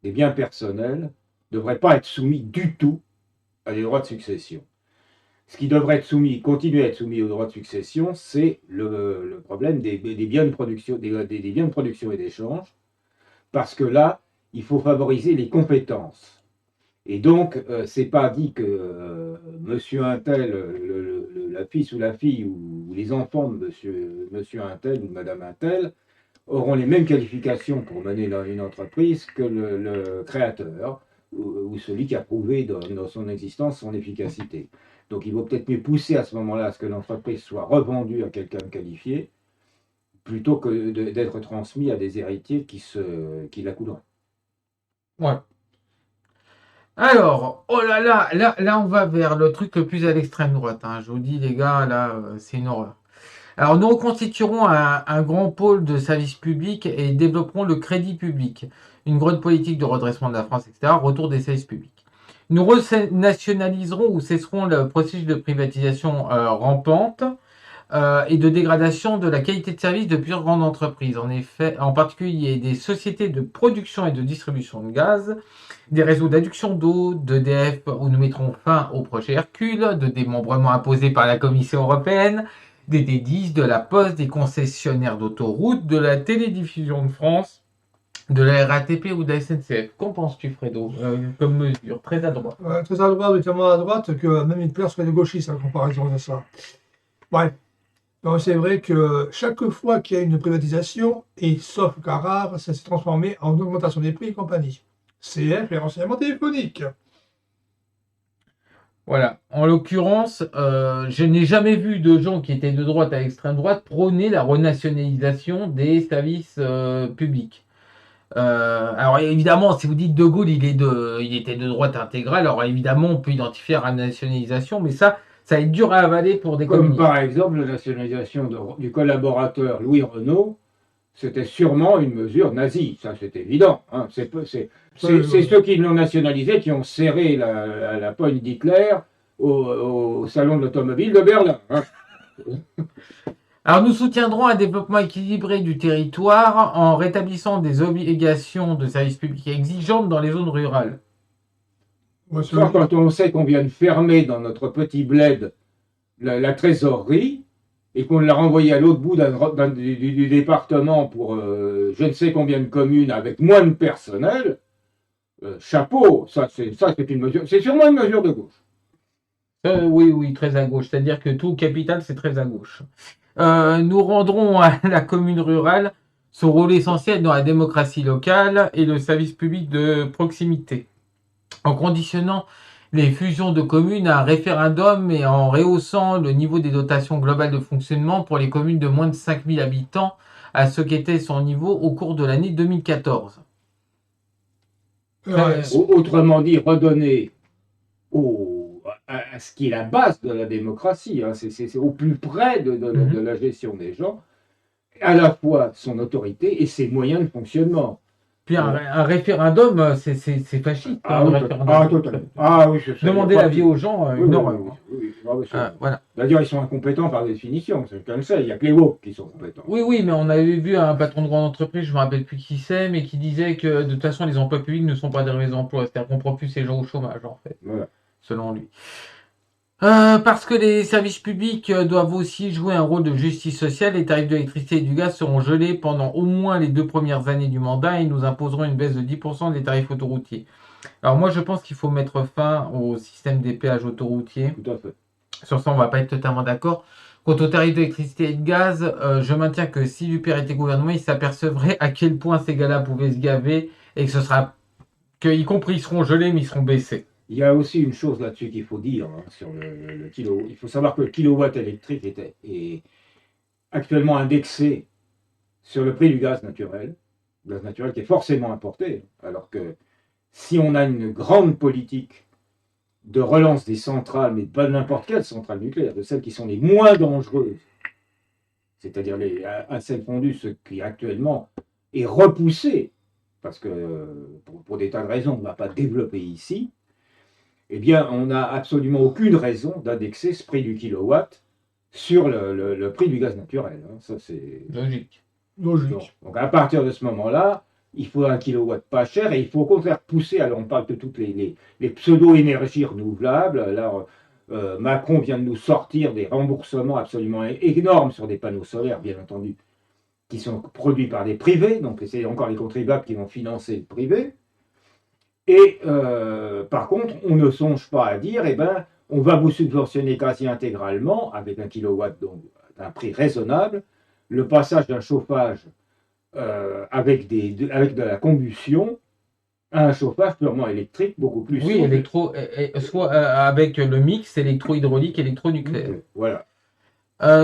des biens personnels, ne devrait pas être soumis du tout à des droits de succession. Ce qui devrait être soumis, continuer à être soumis aux droits de succession, c'est le problème des biens de production, des biens de production et d'échange, parce que là, il faut favoriser les compétences. Et donc, c'est pas dit que monsieur Untel, la fils ou la fille, ou les enfants de monsieur Untel ou de madame Untel, auront les mêmes qualifications pour mener une entreprise que le créateur, ou celui qui a prouvé dans son existence son efficacité. Donc il vaut peut-être mieux pousser à ce moment-là à ce que l'entreprise soit revendue à quelqu'un de qualifié, plutôt que d'être transmis à des héritiers qui la coudront. Ouais. Alors, oh là, on va vers le truc le plus à l'extrême droite, hein. Je vous dis, les gars, là, c'est une horreur. Alors, nous reconstituerons un grand pôle de services publics et développerons le crédit public, une grande politique de redressement de la France, etc., retour des services publics. Nous renationaliserons ou cesserons le processus de privatisation rampante et de dégradation de la qualité de service de plusieurs grandes entreprises. En effet, en particulier des sociétés de production et de distribution de gaz, des réseaux d'adduction d'eau, d'EDF, où nous mettrons fin au projet Hercule, de démembrement imposé par la Commission européenne, des D10, de la Poste, des concessionnaires d'autoroutes, de la télédiffusion de France, de la RATP ou de la SNCF. Qu'en penses-tu, Fredo, comme mesure? Très à droite. Très à droite, mais tellement à droite que même une peur serait de gauchiste en comparaison de ça. Ouais. Donc c'est vrai que chaque fois qu'il y a une privatisation, et sauf cas rare, ça s'est transformé en augmentation des prix et compagnie. CF et renseignements téléphoniques. Voilà. En l'occurrence, je n'ai jamais vu de gens qui étaient de droite à l'extrême droite prôner la renationalisation des services publics. Alors évidemment, si vous dites De Gaulle, il était de droite intégrale, alors évidemment, on peut identifier la nationalisation, mais ça va être dur à avaler pour des communistes. Comme par exemple la nationalisation du collaborateur Louis Renault, c'était sûrement une mesure nazie, ça c'est évident. Hein. C'est ceux qui l'ont nationalisé qui ont serré la poigne d'Hitler au salon de l'automobile de Berlin. Hein. Alors nous soutiendrons un développement équilibré du territoire en rétablissant des obligations de services publics exigeantes dans les zones rurales. Ouais, Quand on sait qu'on vient de fermer dans notre petit bled la trésorerie et qu'on l'a renvoyé à l'autre bout du département pour je ne sais combien de communes avec moins de personnel, chapeau, ça c'est une mesure, c'est sûrement une mesure de gauche. Oui, très à gauche, c'est-à-dire que tout capital c'est très à gauche. Nous rendrons à la commune rurale son rôle essentiel dans la démocratie locale et le service public de proximité, en conditionnant les fusions de communes à un référendum et en rehaussant le niveau des dotations globales de fonctionnement pour les communes de moins de 5000 habitants à ce qu'était son niveau au cours de l'année 2014. Autrement dit, redonner à ce qui est la base de la démocratie, hein, c'est au plus près de la gestion des gens, à la fois son autorité et ses moyens de fonctionnement. Puis un référendum, c'est fasciste. Ah, le oui, référendum. totalement. Ah oui, c'est ça. Demander Il y a pas l'avis de- aux gens, Oui, une oui, horreur. oui, oui, oui. Ah, oui, c'est- Voilà. D'ailleurs, ils sont incompétents par définition, c'est comme ça. Il n'y a que les woke qui sont compétents. Oui, oui, mais on avait vu un patron de grande entreprise, je me rappelle plus qui c'est, mais qui disait que de toute façon, les emplois publics ne sont pas des vrais emplois. C'est-à-dire qu'on prend plus ces gens au chômage, en fait, Voilà. selon lui. Parce que les services publics doivent aussi jouer un rôle de justice sociale, les tarifs de l'électricité et du gaz seront gelés pendant au moins les 2 premières années du mandat et nous imposeront une baisse de 10% des tarifs autoroutiers. Alors moi, je pense qu'il faut mettre fin au système des péages autoroutiers. Tout à fait. Sur ça, on va pas être totalement d'accord. Quant aux tarifs d'électricité et de gaz, je maintiens que si Dupère était gouvernement, il s'apercevrait à quel point ces gars-là pouvaient se gaver et que ce sera que, y compris, ils seront gelés, mais ils seront baissés. Il y a aussi une chose là-dessus qu'il faut dire sur le kilo. Il faut savoir que le kilowatt électrique est actuellement indexé sur le prix du gaz naturel qui est forcément importé, alors que si on a une grande politique de relance des centrales, mais pas n'importe quelle centrale nucléaire, de celles qui sont les moins dangereuses, c'est-à-dire à celles fondues, ce qui actuellement est repoussé, parce que pour des tas de raisons, on ne va pas développer ici, eh bien, on n'a absolument aucune raison d'indexer ce prix du kilowatt sur le prix du gaz naturel. Hein. Ça, c'est Logique. Logique. donc, à partir de ce moment-là, il faut un kilowatt pas cher et il faut au contraire pousser. Alors, on parle de toutes les pseudo-énergies renouvelables. Là, Macron vient de nous sortir des remboursements absolument énormes sur des panneaux solaires, bien entendu, qui sont produits par des privés. Donc, c'est encore les contribuables qui vont financer le privé. Et par contre, on ne songe pas à dire, eh ben, on va vous subventionner quasi intégralement, avec un kilowatt donc d'un prix raisonnable, le passage d'un chauffage avec de la combustion à un chauffage purement électrique, beaucoup plus Oui, souple. soit avec le mix électro-hydraulique, électro-nucléaire. Voilà.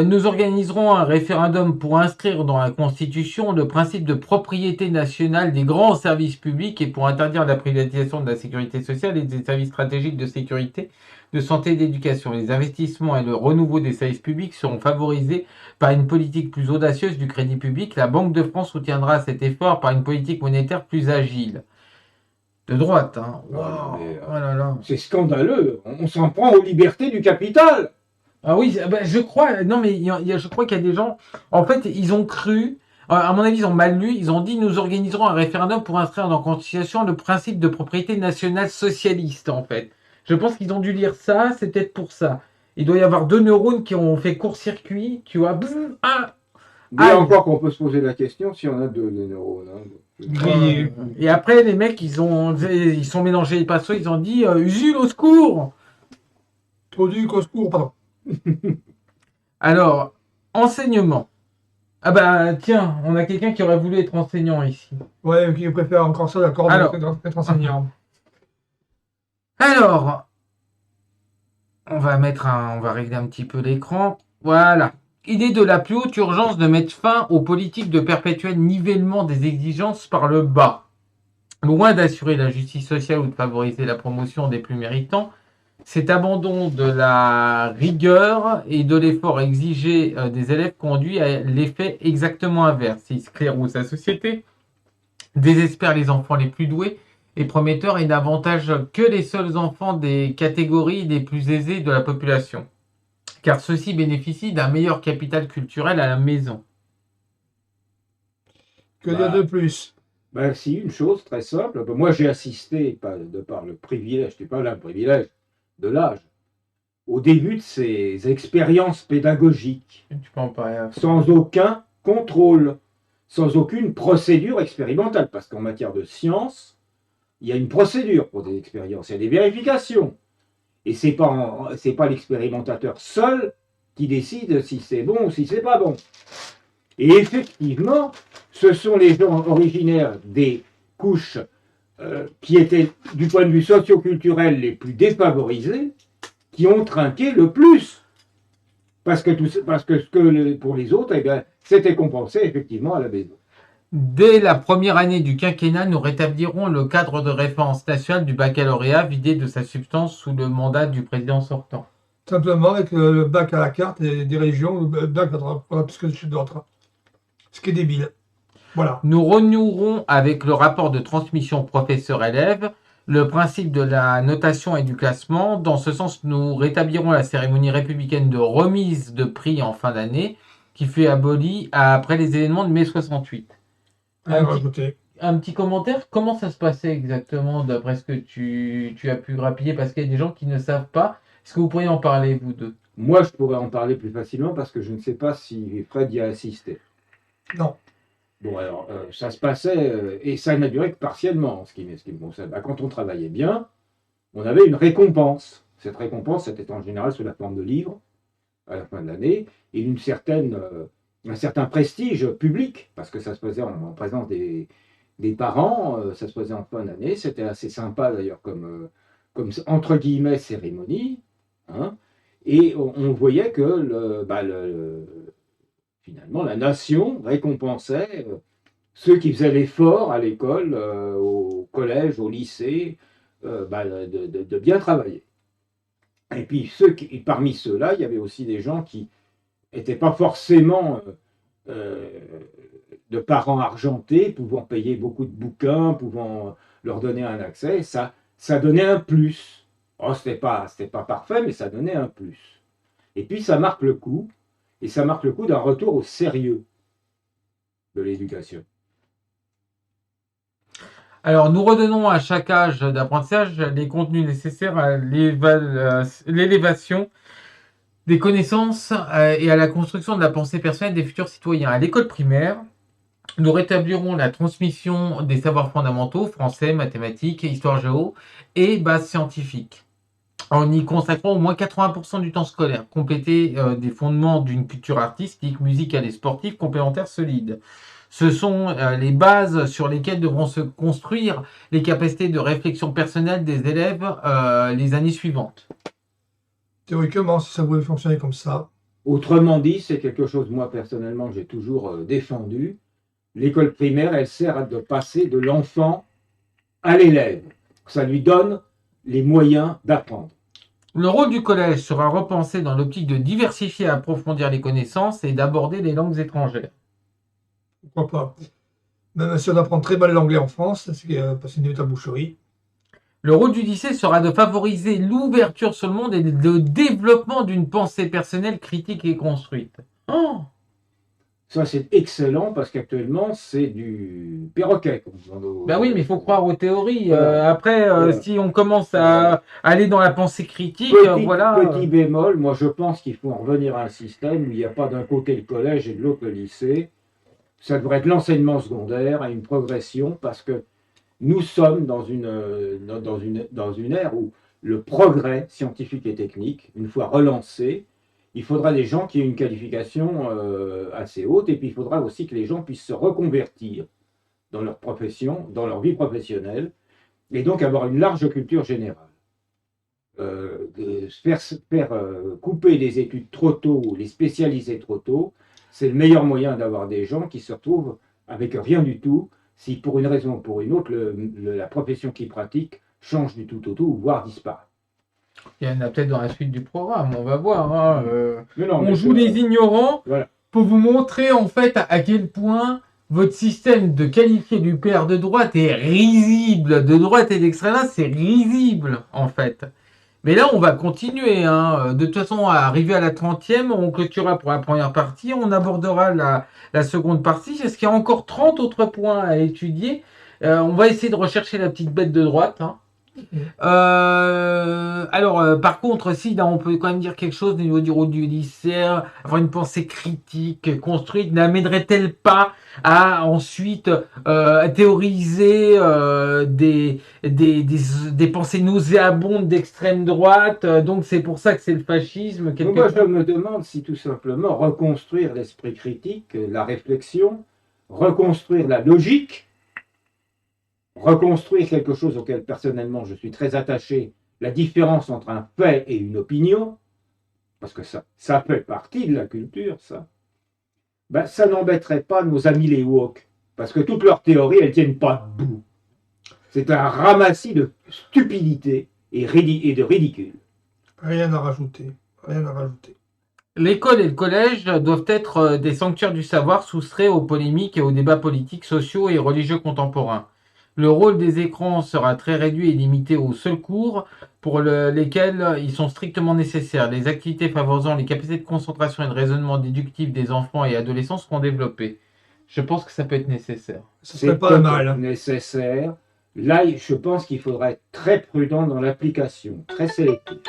Nous organiserons un référendum pour inscrire dans la Constitution le principe de propriété nationale des grands services publics et pour interdire la privatisation de la sécurité sociale et des services stratégiques de sécurité, de santé et d'éducation. Les investissements et le renouveau des services publics seront favorisés par une politique plus audacieuse du crédit public. La Banque de France soutiendra cet effort par une politique monétaire plus agile. De droite, hein. Voilà, mais, Oh là là. c'est scandaleux. On s'en prend aux libertés du capital. Ah oui, je crois, non mais je crois qu'il y a des gens, en fait, ils ont cru, à mon avis, ils ont mal lu, ils ont dit, nous organiserons un référendum pour inscrire dans la Constitution le principe de propriété nationale socialiste, en fait. Je pense qu'ils ont dû lire ça, c'est peut-être pour ça. Il doit y avoir 2 neurones qui ont fait court-circuit, tu vois, bzzz, ah, Mais aïe. encore qu'on peut se poser la question si on a deux neurones. Hein. Grillé. Et après, les mecs, ils sont mélangés les pinceaux, ils ont dit, Usul, au secours! Trop du qu'au secours, pardon. Alors, enseignement. Ah bah tiens, on a quelqu'un qui aurait voulu être enseignant ici. Ouais, qui préfère encore ça, d'accord, Alors. d'être enseignant. Alors, on va régler un petit peu l'écran. Voilà. Il est de la plus haute urgence de mettre fin aux politiques de perpétuel nivellement des exigences par le bas. Loin d'assurer la justice sociale ou de favoriser la promotion des plus méritants, cet abandon de la rigueur et de l'effort exigé des élèves conduit à l'effet exactement inverse. Il sclérose la société, désespère les enfants les plus doués et prometteurs et n'avantage que les seuls enfants des catégories les plus aisées de la population, car ceux-ci bénéficient d'un meilleur capital culturel à la maison. Que dire de plus? Ben, si, une chose très simple. Moi, j'ai assisté, de par le privilège, c'est pas là le privilège de l'âge, au début de ces expériences pédagogiques, Tu peux en parler. sans aucun contrôle, sans aucune procédure expérimentale, parce qu'en matière de science, il y a une procédure pour des expériences, il y a des vérifications. Et c'est pas l'expérimentateur seul qui décide si c'est bon ou si c'est pas bon. Et effectivement, ce sont les gens originaires des couches qui étaient, du point de vue socio-culturel, les plus défavorisés, qui ont trinqué le plus. Parce que pour les autres, eh bien, c'était compensé effectivement à la maison. Dès la première année du quinquennat, nous rétablirons le cadre de référence national du baccalauréat vidé de sa substance sous le mandat du président sortant. Simplement avec le bac à la carte et des régions, le bac à plus que d'autres. Ce qui est débile. Voilà. Nous renouerons avec le rapport de transmission professeur-élève le principe de la notation et du classement. Dans ce sens, nous rétablirons la cérémonie républicaine de remise de prix en fin d'année qui fut abolie après les événements de mai 68. Rien à rajouter. Un petit commentaire, comment ça se passait exactement d'après ce que tu as pu grappiller? Parce qu'il y a des gens qui ne savent pas. Est-ce que vous pourriez en parler, vous deux? Moi, je pourrais en parler plus facilement parce que je ne sais pas si Fred y a assisté. Non. Bon, alors, ça se passait, et ça n'a duré que partiellement, en ce qui me concerne. Bah, quand on travaillait bien, on avait une récompense. Cette récompense, c'était en général sous la forme de livres, à la fin de l'année, et un certain prestige public, parce que ça se faisait en présence des parents, ça se faisait en fin d'année. C'était assez sympa, d'ailleurs, comme entre guillemets, cérémonie. Hein, et on voyait que finalement, la nation récompensait ceux qui faisaient l'effort à l'école, au collège, au lycée, de bien travailler. Et puis, parmi ceux-là, il y avait aussi des gens qui n'étaient pas forcément de parents argentés, pouvant payer beaucoup de bouquins, pouvant leur donner un accès. Ça donnait un plus. Oh, c'était pas parfait, mais ça donnait un plus. Et puis, ça marque le coup. Et ça marque le coup d'un retour au sérieux de l'éducation. Alors, nous redonnons à chaque âge d'apprentissage les contenus nécessaires à l'élévation des connaissances et à la construction de la pensée personnelle des futurs citoyens. À l'école primaire, nous rétablirons la transmission des savoirs fondamentaux, français, mathématiques, histoire géo et bases scientifiques, en y consacrant au moins 80% du temps scolaire, compléter des fondements d'une culture artistique, musicale et sportive complémentaire solide. Ce sont les bases sur lesquelles devront se construire les capacités de réflexion personnelle des élèves les années suivantes. Théoriquement, si ça pouvait fonctionner comme ça. Autrement dit, c'est quelque chose, moi personnellement, que j'ai toujours défendu. L'école primaire, elle sert de passer de l'enfant à l'élève. Ça lui donne les moyens d'apprendre. Le rôle du collège sera repensé dans l'optique de diversifier et approfondir les connaissances et d'aborder les langues étrangères. Pourquoi pas. Même si on apprend très mal l'anglais en France, c'est une véritable boucherie. Le rôle du lycée sera de favoriser l'ouverture sur le monde et le développement d'une pensée personnelle critique et construite. Oh, Ça, c'est excellent parce qu'actuellement, c'est du perroquet. ben oui, mais il faut croire aux théories. Voilà. Après, Voilà. si on commence à aller dans la pensée critique, Petit bémol, moi je pense qu'il faut en revenir à un système où il n'y a pas d'un côté le collège et de l'autre le lycée. Ça devrait être l'enseignement secondaire et une progression parce que nous sommes dans une ère où le progrès scientifique et technique, une fois relancé, il faudra des gens qui aient une qualification assez haute et puis il faudra aussi que les gens puissent se reconvertir dans leur profession, dans leur vie professionnelle et donc avoir une large culture générale. Faire couper les études trop tôt ou les spécialiser trop tôt, c'est le meilleur moyen d'avoir des gens qui se retrouvent avec rien du tout si pour une raison ou pour une autre, la profession qu'ils pratiquent change du tout au tout, voire disparaît. il y en a peut-être dans la suite du programme, on va voir. Hein, on joue les ignorants voilà. Pour vous montrer en fait à quel point votre système de qualifier du PR de droite est risible, de droite et d'extrême droite, c'est risible en fait. Mais là, on va continuer. Hein. De toute façon, à arriver à la 30e, on clôturera pour la première partie. On abordera la seconde partie. Est-ce qu'il y a encore 30 autres points à étudier? On va essayer de rechercher la petite bête de droite. Hein. Par contre, si là, on peut quand même dire quelque chose au niveau du rôle du lycée, avoir une pensée critique, construite, n'amènerait-elle pas à ensuite théoriser des pensées nauséabondes d'extrême droite? Donc c'est pour ça que c'est le fascisme. Moi, je me demande si tout simplement reconstruire l'esprit critique, la réflexion, reconstruire la logique, reconstruire quelque chose auquel personnellement je suis très attaché, la différence entre un fait et une opinion, parce que ça fait partie de la culture, ça. Ben, ça n'embêterait pas nos amis les woke, parce que toutes leurs théories, elles ne tiennent pas debout. C'est un ramassis de stupidité et de ridicule. Rien à rajouter. Rien à rajouter. L'école et le collège doivent être des sanctuaires du savoir soustraits aux polémiques et aux débats politiques, sociaux et religieux contemporains. Le rôle des écrans sera très réduit et limité aux seuls cours pour lesquels ils sont strictement nécessaires. Les activités favorisant les capacités de concentration et de raisonnement déductif des enfants et adolescents seront développées. Je pense que ça peut être nécessaire. Ce serait C'est pas mal. nécessaire. Là, je pense qu'il faudra être très prudent dans l'application, très sélectif.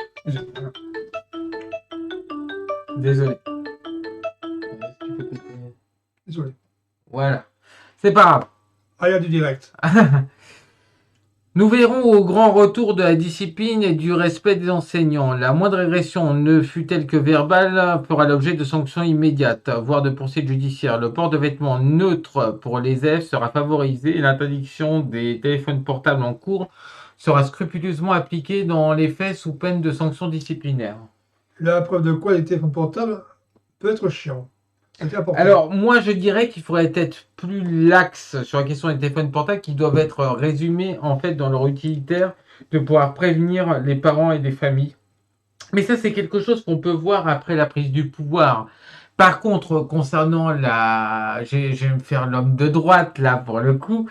Désolé. Désolé. Voilà. C'est pas grave. Ah, il y a du direct. Nous verrons au grand retour de la discipline et du respect des enseignants. La moindre régression, ne fût-elle que verbale, fera l'objet de sanctions immédiates, voire de poursuites judiciaires. Le port de vêtements neutres pour les élèves sera favorisé et l'interdiction des téléphones portables en cours sera scrupuleusement appliquée dans les faits sous peine de sanctions disciplinaires. La preuve de quoi les téléphones portables peut être chiant. C'est important. Alors, moi, je dirais qu'il faudrait être plus lax sur la question des téléphones portables qui doivent être résumés, en fait, dans leur utilitaire de pouvoir prévenir les parents et les familles. Mais ça, c'est quelque chose qu'on peut voir après la prise du pouvoir. Par contre, concernant je vais me faire l'homme de droite, là, pour le coup.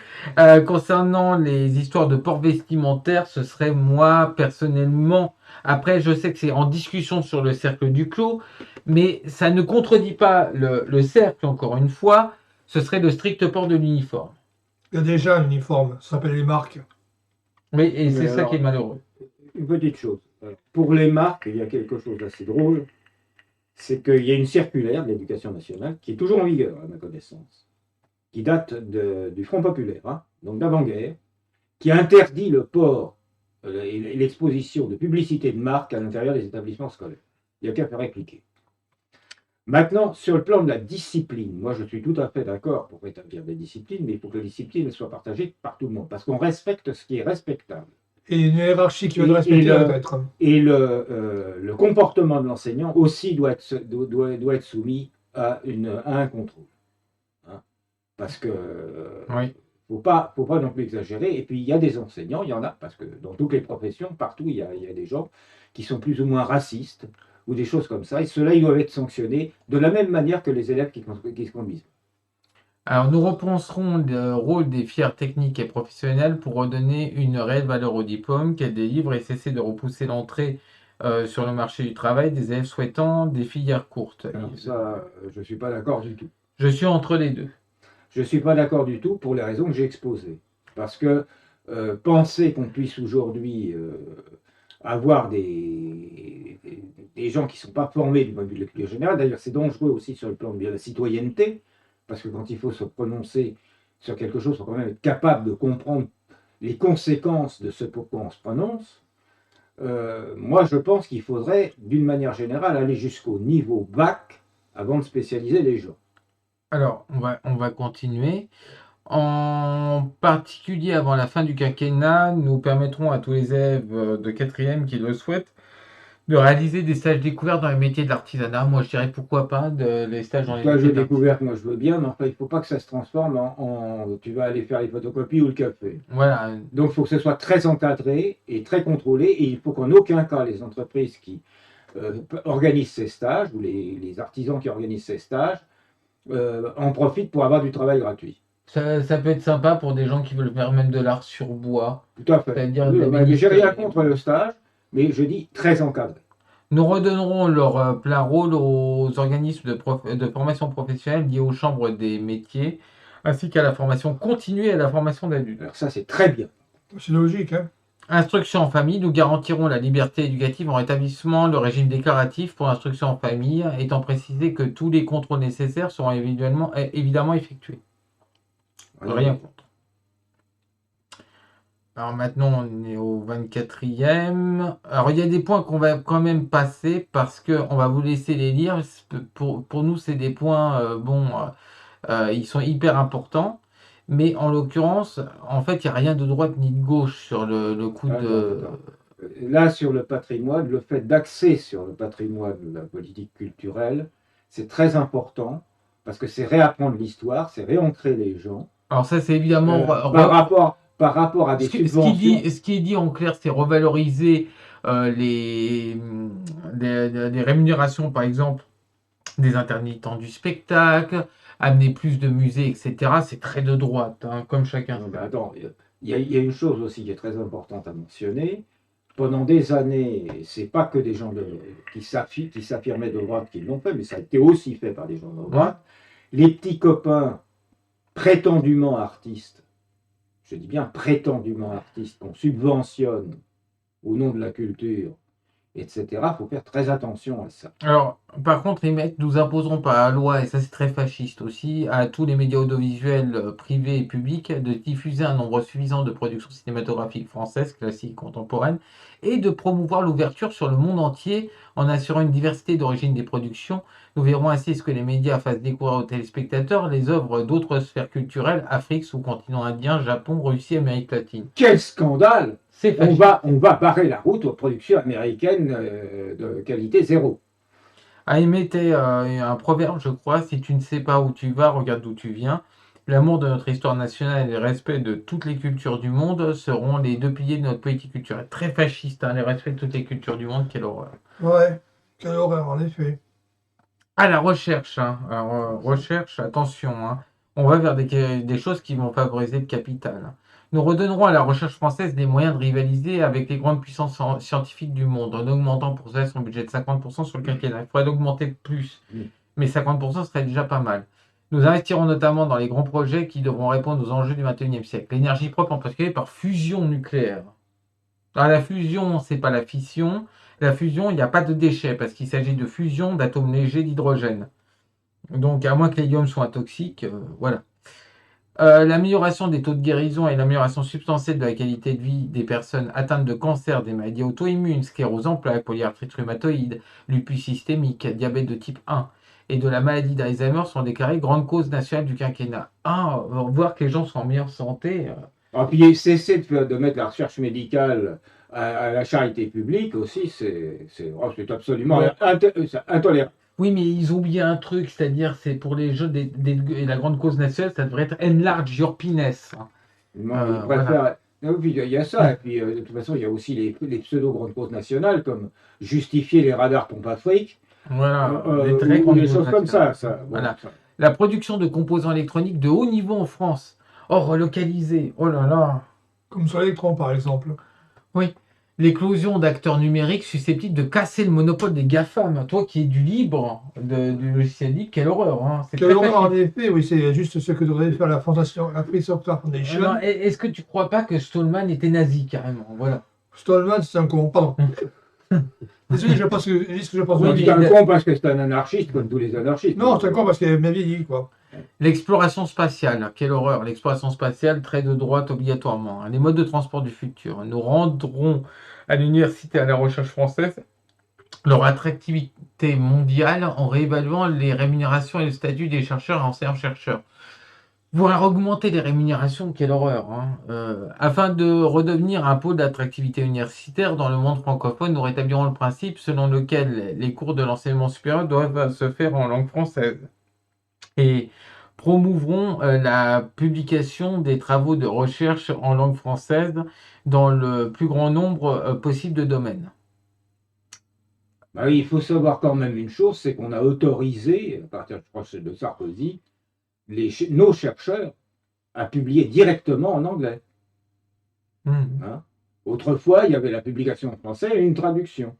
Concernant les histoires de port vestimentaire, ce serait moi, personnellement. Après, je sais que c'est en discussion sur le cercle du clos, mais ça ne contredit pas le cercle, encore une fois. Ce serait le strict port de l'uniforme. Il y a déjà un uniforme, ça s'appelle les marques. Et c'est Mais ça alors, qui est malheureux. Une petite chose. Pour les marques, il y a quelque chose d'assez drôle. C'est qu'il y a une circulaire de l'Éducation nationale qui est toujours en vigueur, à ma connaissance, qui date du Front populaire, hein, donc d'avant-guerre, qui interdit le port et l'exposition de publicité de marque à l'intérieur des établissements scolaires. Il n'y a qu'à faire appliquer. Maintenant, sur le plan de la discipline, moi je suis tout à fait d'accord pour établir des disciplines, mais il faut que les disciplines soient partagées par tout le monde, parce qu'on respecte ce qui est respectable. Et une hiérarchie qui va Et- le respecter et le- peut-être. Et le comportement de l'enseignant aussi doit être soumis à un contrôle. Hein. Parce que Oui. faut pas non plus exagérer. Et puis il y a des enseignants, il y en a, parce que dans toutes les professions, partout, il y a des gens qui sont plus ou moins racistes ou des choses comme ça. Et ceux-là, ils doivent être sanctionnés de la même manière que les élèves qui se conduisent. Alors, nous repenserons le rôle des fières techniques et professionnelles pour redonner une réelle valeur au diplôme qu'elles délivrent et cesser de repousser l'entrée sur le marché du travail des élèves souhaitant des filières courtes. Alors ça, je ne suis pas d'accord du tout. Je suis entre les deux. Je ne suis pas d'accord du tout pour les raisons que j'ai exposées. Parce que penser qu'on puisse aujourd'hui avoir des gens qui ne sont pas formés du point de vue de la culture générale, d'ailleurs c'est dangereux aussi sur le plan de la citoyenneté, parce que quand il faut se prononcer sur quelque chose, il faut quand même être capable de comprendre les conséquences de ce pourquoi on se prononce. Moi je pense qu'il faudrait d'une manière générale aller jusqu'au niveau bac avant de spécialiser les gens. Alors, on va continuer. En particulier, avant la fin du quinquennat, nous permettrons à tous les élèves de 4e qui le souhaitent de réaliser des stages découverts dans les métiers de l'artisanat. Moi, je dirais pourquoi pas les stages dans les Toi, métiers j'ai de découvert, moi je veux bien, mais enfin, il ne faut pas que ça se transforme tu vas aller faire les photocopies ou le café. Voilà. Donc il faut que ce soit très encadré et très contrôlé, et il faut qu'en aucun cas les entreprises qui organisent ces stages, ou les artisans qui organisent ces stages, en profitent pour avoir du travail gratuit. Ça peut être sympa pour des gens qui veulent faire même de l'art sur bois. Tout à fait. C'est-à-dire Oui, des mais j'ai rien ministères. contre le stage, mais je dis très encadré. Nous redonnerons leur plein rôle aux organismes de formation professionnelle liés aux chambres des métiers, ainsi qu'à la formation continue et à la formation d'adultes. Alors ça, c'est très bien. C'est logique, hein. Instruction en famille, nous garantirons la liberté éducative en rétablissement le régime déclaratif pour l'instruction en famille, étant précisé que tous les contrôles nécessaires seront évidemment effectués. Voilà. Rien contre. Alors maintenant, on est au 24e. Alors il y a des points qu'on va quand même passer parce qu'on va vous laisser les lire. Pour nous, c'est des points, ils sont hyper importants. Mais en l'occurrence, en fait, il n'y a rien de droite ni de gauche sur le coup de... Attends. Là, sur le patrimoine, le fait d'axer sur le patrimoine de la politique culturelle, c'est très important parce que c'est réapprendre l'histoire, c'est réancrer les gens. Alors ça, c'est évidemment... Par rapport à des subventions. Ce qui est dit en clair, c'est revaloriser les rémunérations, par exemple, des intermittents du spectacle, amener plus de musées, etc. C'est très de droite, hein, comme chacun Non, sait. mais attends, il y a une chose aussi qui est très importante à mentionner. Pendant des années, c'est pas que des gens qui s'affirmaient de droite qui l'ont fait, mais ça a été aussi fait par des gens de droite. Les petits copains prétendument artistes, je dis bien prétendument artistes, qu'on subventionne au nom de la culture, etc., il faut faire très attention à ça. Alors, par contre, les mecs nous imposeront par la loi, et ça c'est très fasciste aussi, à tous les médias audiovisuels privés et publics de diffuser un nombre suffisant de productions cinématographiques françaises, classiques, contemporaines, et de promouvoir l'ouverture sur le monde entier en assurant une diversité d'origine des productions. Nous verrons ainsi ce que les médias fassent découvrir aux téléspectateurs les œuvres d'autres sphères culturelles, Afrique, sous-continent indien, Japon, Russie, Amérique latine. Quel scandale! C'est On fasciste. va barrer la route aux productions américaines de qualité zéro. Ah, il mettait un proverbe, je crois, si tu ne sais pas où tu vas, regarde d'où tu viens. L'amour de notre histoire nationale et le respect de toutes les cultures du monde seront les deux piliers de notre politique culturelle. Très fasciste, hein, le respect de toutes les cultures du monde, quelle horreur. Ouais, quelle horreur, en effet. Ah, la recherche, hein. Alors, recherche, attention, hein. On va vers des choses qui vont favoriser le capital. Nous redonnerons à la recherche française des moyens de rivaliser avec les grandes puissances scientifiques du monde, en augmentant pour ça son budget de 50% sur le quinquennat. Il faudrait l'augmenter de plus, mais 50% serait déjà pas mal. Nous investirons notamment dans les grands projets qui devront répondre aux enjeux du XXIe siècle. L'énergie propre en particulier par fusion nucléaire. Alors, la fusion, c'est pas la fission. La fusion, il n'y a pas de déchets parce qu'il s'agit de fusion d'atomes légers d'hydrogène. Donc, à moins que l'hélium soit toxique, voilà. L'amélioration des taux de guérison et l'amélioration substantielle de la qualité de vie des personnes atteintes de cancer, des maladies auto-immunes, sclérose en plaques, polyarthrite rhumatoïde, lupus systémique, diabète de type 1 et de la maladie d'Alzheimer sont déclarées grandes causes nationales du quinquennat. Voir que les gens sont en meilleure santé. Et puis cesser de mettre la recherche médicale à la charité publique aussi, c'est absolument Ouais. intolérable. Oui, mais ils ont oublié un truc, c'est-à-dire c'est pour les jeux et la grande cause nationale, ça devrait être enlarge your penis. Moi, je préfère. Non, puis il y a ça, et puis de toute façon, il y a aussi les pseudo-grandes causes nationales, comme justifier les radars pompe à fric, Voilà, ou très grandes des causes choses comme nationales. ça. Bon, Voilà. ça. La production de composants électroniques de haut niveau en France. Oh, relocalisé. Oh là là. Comme sur l'électron, par exemple. Oui. L'éclosion d'acteurs numériques susceptibles de casser le monopole des GAFAM. Toi qui es du libre, du logiciel libre, quelle horreur. Hein. C'est Quelle très horreur, en fasciste. effet, oui, c'est juste ce que devrait faire la fondation, la Free Software Foundation. Non, est-ce que tu crois pas que Stallman était nazi carrément? Voilà. Stallman, c'est un con, pardon. Désolé, je pense que, je dis ce que je pense. Oui, On de dit lui. un con parce que c'est un anarchiste, comme tous les anarchistes. Non, c'est un con parce qu'il m'a vieilli, quoi. L'exploration spatiale, quelle horreur. L'exploration spatiale, très de droite obligatoirement. Hein. Les modes de transport du futur. Nous rendrons à l'université et à la recherche française leur attractivité mondiale en réévaluant les rémunérations et le statut des chercheurs et enseignants-chercheurs. Vouloir augmenter les rémunérations, quelle horreur. Hein. Afin de redevenir un pôle d'attractivité universitaire dans le monde francophone, nous rétablirons le principe selon lequel les cours de l'enseignement supérieur doivent se faire en langue française. Et promouvront la publication des travaux de recherche en langue française dans le plus grand nombre possible de domaines. Bah oui, il faut savoir quand même une chose, c'est qu'on a autorisé, à partir je crois, de Sarkozy, nos chercheurs à publier directement en anglais. Hein. Autrefois, il y avait la publication en français et une traduction.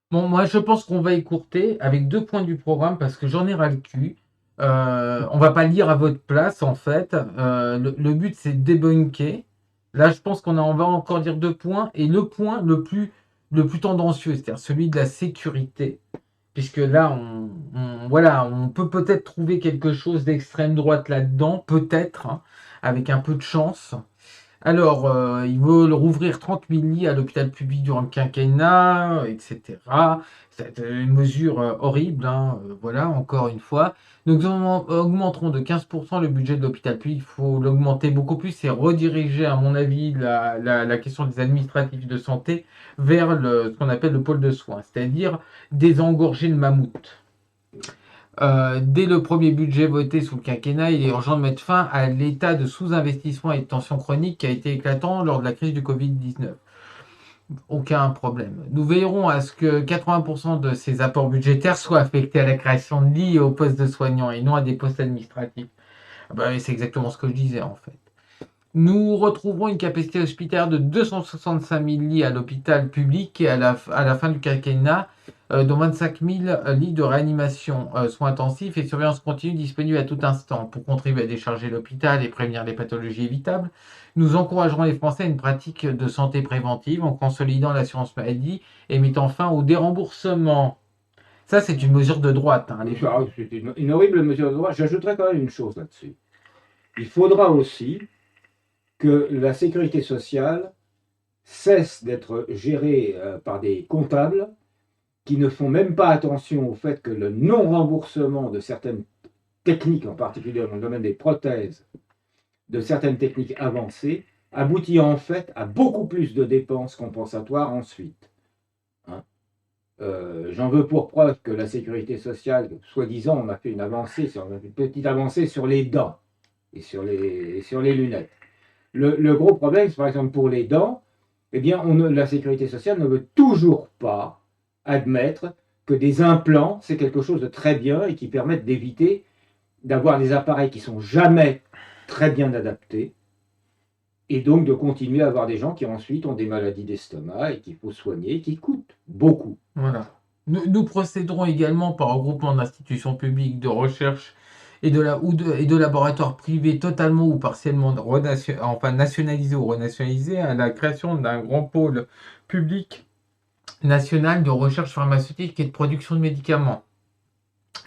Bon, moi je pense qu'on va écourter avec 2 points du programme parce que j'en ai ras le cul. On va pas lire à votre place en fait. Le but c'est de débunker. Là je pense on va encore dire 2 points et le point le plus tendancieux, c'est-à-dire celui de la sécurité. Puisque là on peut peut-être trouver quelque chose d'extrême droite là-dedans, peut-être, hein, avec un peu de chance. Alors, ils veulent rouvrir 30 000 lits à l'hôpital public durant le quinquennat, etc. C'est une mesure horrible, hein, voilà, encore une fois. Nous augmenterons de 15% le budget de l'hôpital public. Il faut l'augmenter beaucoup plus et rediriger, à mon avis, la question des administratifs de santé vers ce qu'on appelle le pôle de soins, c'est-à-dire désengorger le mammouth. Dès le premier budget voté sous le quinquennat, il est urgent de mettre fin à l'état de sous-investissement et de tension chronique qui a été éclatant lors de la crise du Covid-19. Aucun problème. Nous veillerons à ce que 80% de ces apports budgétaires soient affectés à la création de lits et aux postes de soignants et non à des postes administratifs. Ah bah oui, c'est exactement ce que je disais en fait. Nous retrouverons une capacité hospitalière de 265 000 lits à l'hôpital public et à la fin du quinquennat, dont 25 000 lits de réanimation, soins intensifs et surveillance continue disponibles à tout instant pour contribuer à décharger l'hôpital et prévenir les pathologies évitables. Nous encouragerons les Français à une pratique de santé préventive en consolidant l'assurance maladie et mettant fin au déremboursement. Ça, c'est une mesure de droite. Hein, C'est une horrible mesure de droit. J'ajouterais quand même une chose là-dessus. Il faudra aussi que la sécurité sociale cesse d'être gérée par des comptables qui ne font même pas attention au fait que le non-remboursement de certaines techniques, en particulier dans le domaine des prothèses, de certaines techniques avancées, aboutit en fait à beaucoup plus de dépenses compensatoires ensuite. Hein. J'en veux pour preuve que la sécurité sociale, soi-disant, on a fait une petite avancée sur les dents et sur les lunettes. Le gros problème, c'est par exemple pour les dents, eh bien, la sécurité sociale ne veut toujours pas admettre que des implants, c'est quelque chose de très bien et qui permettent d'éviter d'avoir des appareils qui sont jamais très bien adaptés et donc de continuer à avoir des gens qui ensuite ont des maladies d'estomac et qu'il faut soigner et qui coûtent beaucoup. Voilà. Nous procéderons également par regroupement d'institutions publiques de recherche et de laboratoires privés totalement ou partiellement nationalisés ou renationalisés à la création d'un grand pôle public national de recherche pharmaceutique et de production de médicaments.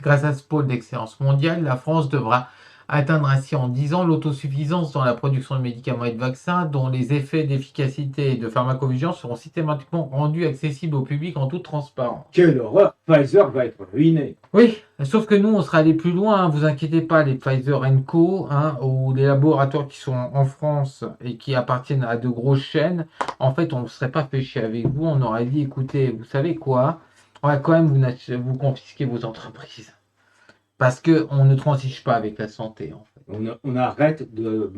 Grâce à ce pôle d'excellence mondiale, la France devra atteindre ainsi en 10 ans l'autosuffisance dans la production de médicaments et de vaccins dont les effets d'efficacité et de pharmacovigilance seront systématiquement rendus accessibles au public en toute transparence. Quelle horreur! Pfizer va être ruiné. Oui, sauf que nous, on sera allé plus loin, hein, vous inquiétez pas, les Pfizer Co, hein, ou les laboratoires qui sont en France et qui appartiennent à de grosses chaînes, en fait, on ne serait pas fait chier avec vous, on aurait dit, écoutez, vous savez quoi, on va quand même vous confisquer vos entreprises. Parce qu'on ne transige pas avec la santé, en fait. On arrête de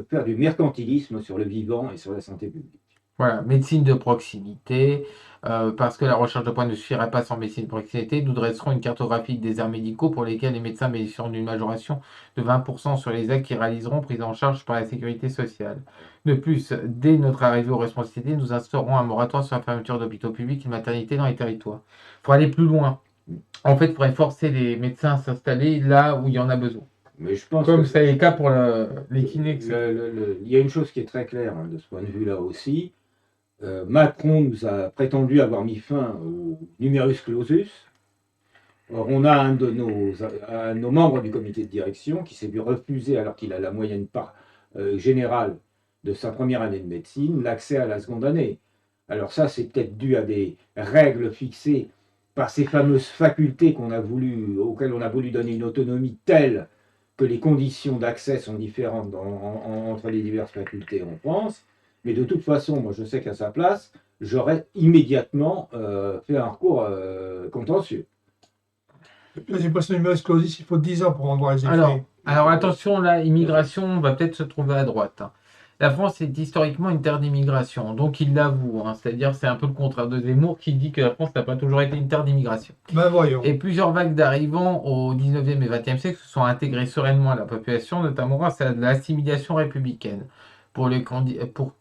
faire du mercantilisme sur le vivant et sur la santé publique. Voilà, médecine de proximité, parce que la recherche de points ne suffirait pas sans médecine de proximité, nous dresserons une cartographie des déserts médicaux pour lesquels les médecins bénéficieront d'une majoration de 20% sur les actes qu'ils réaliseront pris en charge par la sécurité sociale. De plus, dès notre arrivée aux responsabilités, nous instaurerons un moratoire sur la fermeture d'hôpitaux publics et de maternités dans les territoires. Il faut aller plus loin. En fait, il faudrait forcer les médecins à s'installer là où il y en a besoin. Mais je pense comme c'est le cas pour les kinés. Il y a une chose qui est très claire de ce point de vue-là aussi. Macron nous a prétendu avoir mis fin au numerus clausus. Or, on a un de nos membres du comité de direction qui s'est vu refuser, alors qu'il a la moyenne générale de sa première année de médecine, l'accès à la seconde année. Alors ça, c'est peut-être dû à des règles fixées par ces fameuses facultés auxquelles on a voulu donner une autonomie telle que les conditions d'accès sont différentes entre les diverses facultés en France. Mais de toute façon, moi je sais qu'à sa place, j'aurais immédiatement fait un recours contentieux. La suppression du numerus clausus, il faut 10 ans pour en voir les effets. Alors attention, là, immigration va peut-être se trouver à droite. La France est historiquement une terre d'immigration, donc il l'avoue, c'est-à-dire c'est un peu le contraire de Zemmour qui dit que la France n'a pas toujours été une terre d'immigration. Ben voyons. Et plusieurs vagues d'arrivants au 19e et 20e siècle se sont intégrées sereinement à la population, notamment grâce à l'assimilation républicaine. Pour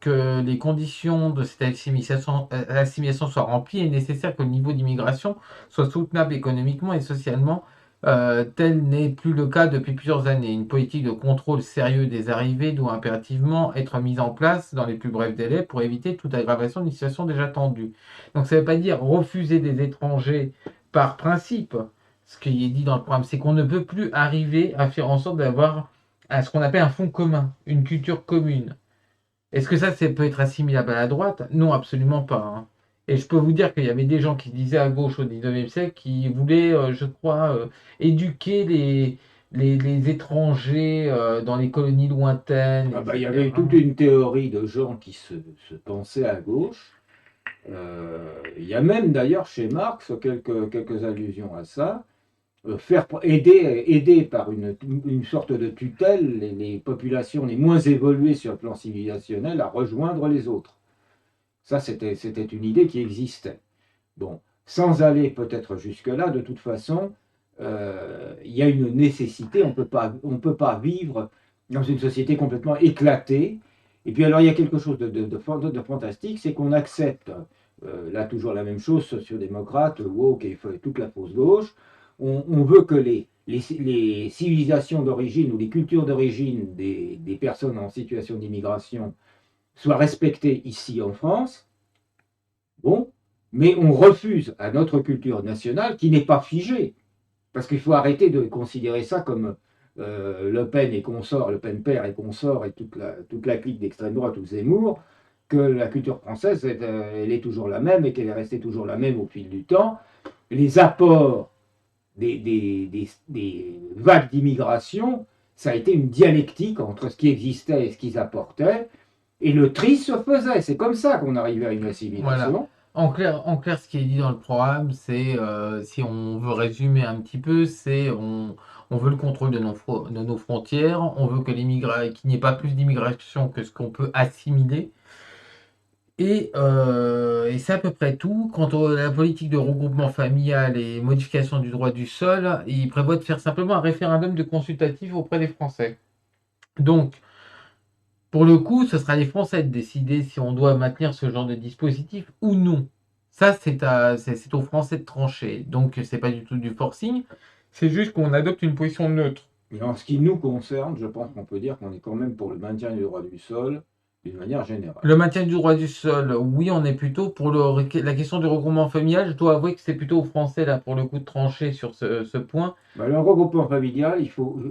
que les conditions de cette assimilation soient remplies, il est nécessaire que le niveau d'immigration soit soutenable économiquement et socialement. Tel n'est plus le cas depuis plusieurs années. Une politique de contrôle sérieux des arrivées doit impérativement être mise en place dans les plus brefs délais pour éviter toute aggravation d'une situation déjà tendue. Donc ça ne veut pas dire refuser des étrangers par principe. Ce qui est dit dans le programme, c'est qu'on ne peut plus arriver à faire en sorte d'avoir ce qu'on appelle un fonds commun, une culture commune. Est-ce que ça peut être assimilable à la droite? Non, absolument pas. Hein. Et je peux vous dire qu'il y avait des gens qui disaient à gauche au 19e siècle qui voulaient, je crois, éduquer les étrangers dans les colonies lointaines. Il y avait toute une théorie de gens qui se pensaient à gauche. Il y a même d'ailleurs chez Marx quelques allusions à ça. Aider par une sorte de tutelle les populations les moins évoluées sur le plan civilisationnel à rejoindre les autres. Ça, c'était une idée qui existait. Bon, sans aller peut-être jusque-là, de toute façon, il y a une nécessité, on peut pas vivre dans une société complètement éclatée. Et puis alors, il y a quelque chose de fantastique, c'est qu'on accepte, là toujours la même chose, sociodémocrate, woke et toute la fausse gauche, on veut que les civilisations d'origine ou les cultures d'origine des personnes en situation d'immigration soient respectées ici en France. Bon, mais on refuse à notre culture nationale qui n'est pas figée. Parce qu'il faut arrêter de considérer ça comme Le Pen et consort, Le Pen père et consort et toute la clique d'extrême droite ou Zemmour, que la culture française, elle est toujours la même et qu'elle est restée toujours la même au fil du temps. Les apports des vagues d'immigration, ça a été une dialectique entre ce qui existait et ce qu'ils apportaient, et le tri se faisait. C'est comme ça qu'on arrivait à une assimilation. Voilà. En clair, ce qui est dit dans le programme, c'est, si on veut résumer un petit peu, c'est on veut le contrôle de nos frontières, on veut qu'il n'y ait pas plus d'immigration que ce qu'on peut assimiler. Et c'est à peu près tout. Quant à la politique de regroupement familial et modification du droit du sol, il prévoit de faire simplement un référendum de consultatif auprès des Français. Donc, pour le coup, ce sera les Français de décider si on doit maintenir ce genre de dispositif ou non. Ça, c'est aux Français de trancher. Donc, c'est pas du tout du forcing. C'est juste qu'on adopte une position neutre. Mais en ce qui nous concerne, je pense qu'on peut dire qu'on est quand même pour le maintien du droit du sol d'une manière générale. Le maintien du droit du sol, oui, on est plutôt pour la question du regroupement familial. Je dois avouer que c'est plutôt aux Français, là, pour le coup, de trancher sur ce point. Ben, le regroupement familial,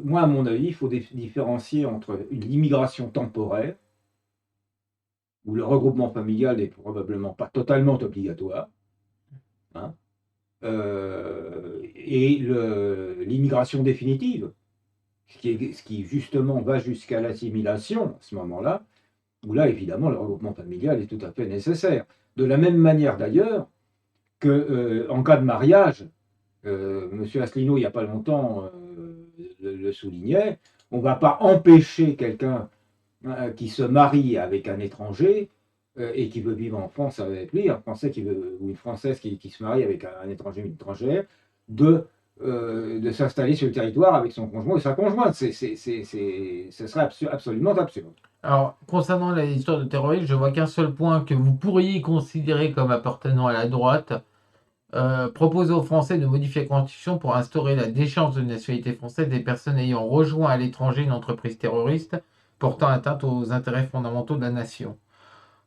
moi à mon avis, il faut différencier entre l'immigration temporaire, où le regroupement familial n'est probablement pas totalement obligatoire, hein, et l'immigration définitive, ce qui justement va jusqu'à l'assimilation à ce moment-là, où là, évidemment, le regroupement familial est tout à fait nécessaire. De la même manière, d'ailleurs, qu'en cas de mariage, M. Asselineau, il n'y a pas longtemps, le soulignait, on ne va pas empêcher quelqu'un qui se marie avec un étranger et qui veut vivre en France avec lui, un Français ou une Française qui se marie avec un étranger ou une étrangère, de s'installer sur le territoire avec son conjoint et sa conjointe. Ce serait absolument absurde. Alors, concernant l'histoire de terrorisme, je vois qu'un seul point que vous pourriez considérer comme appartenant à la droite. Proposer aux Français de modifier la Constitution pour instaurer la déchéance de nationalité française des personnes ayant rejoint à l'étranger une entreprise terroriste portant atteinte aux intérêts fondamentaux de la nation.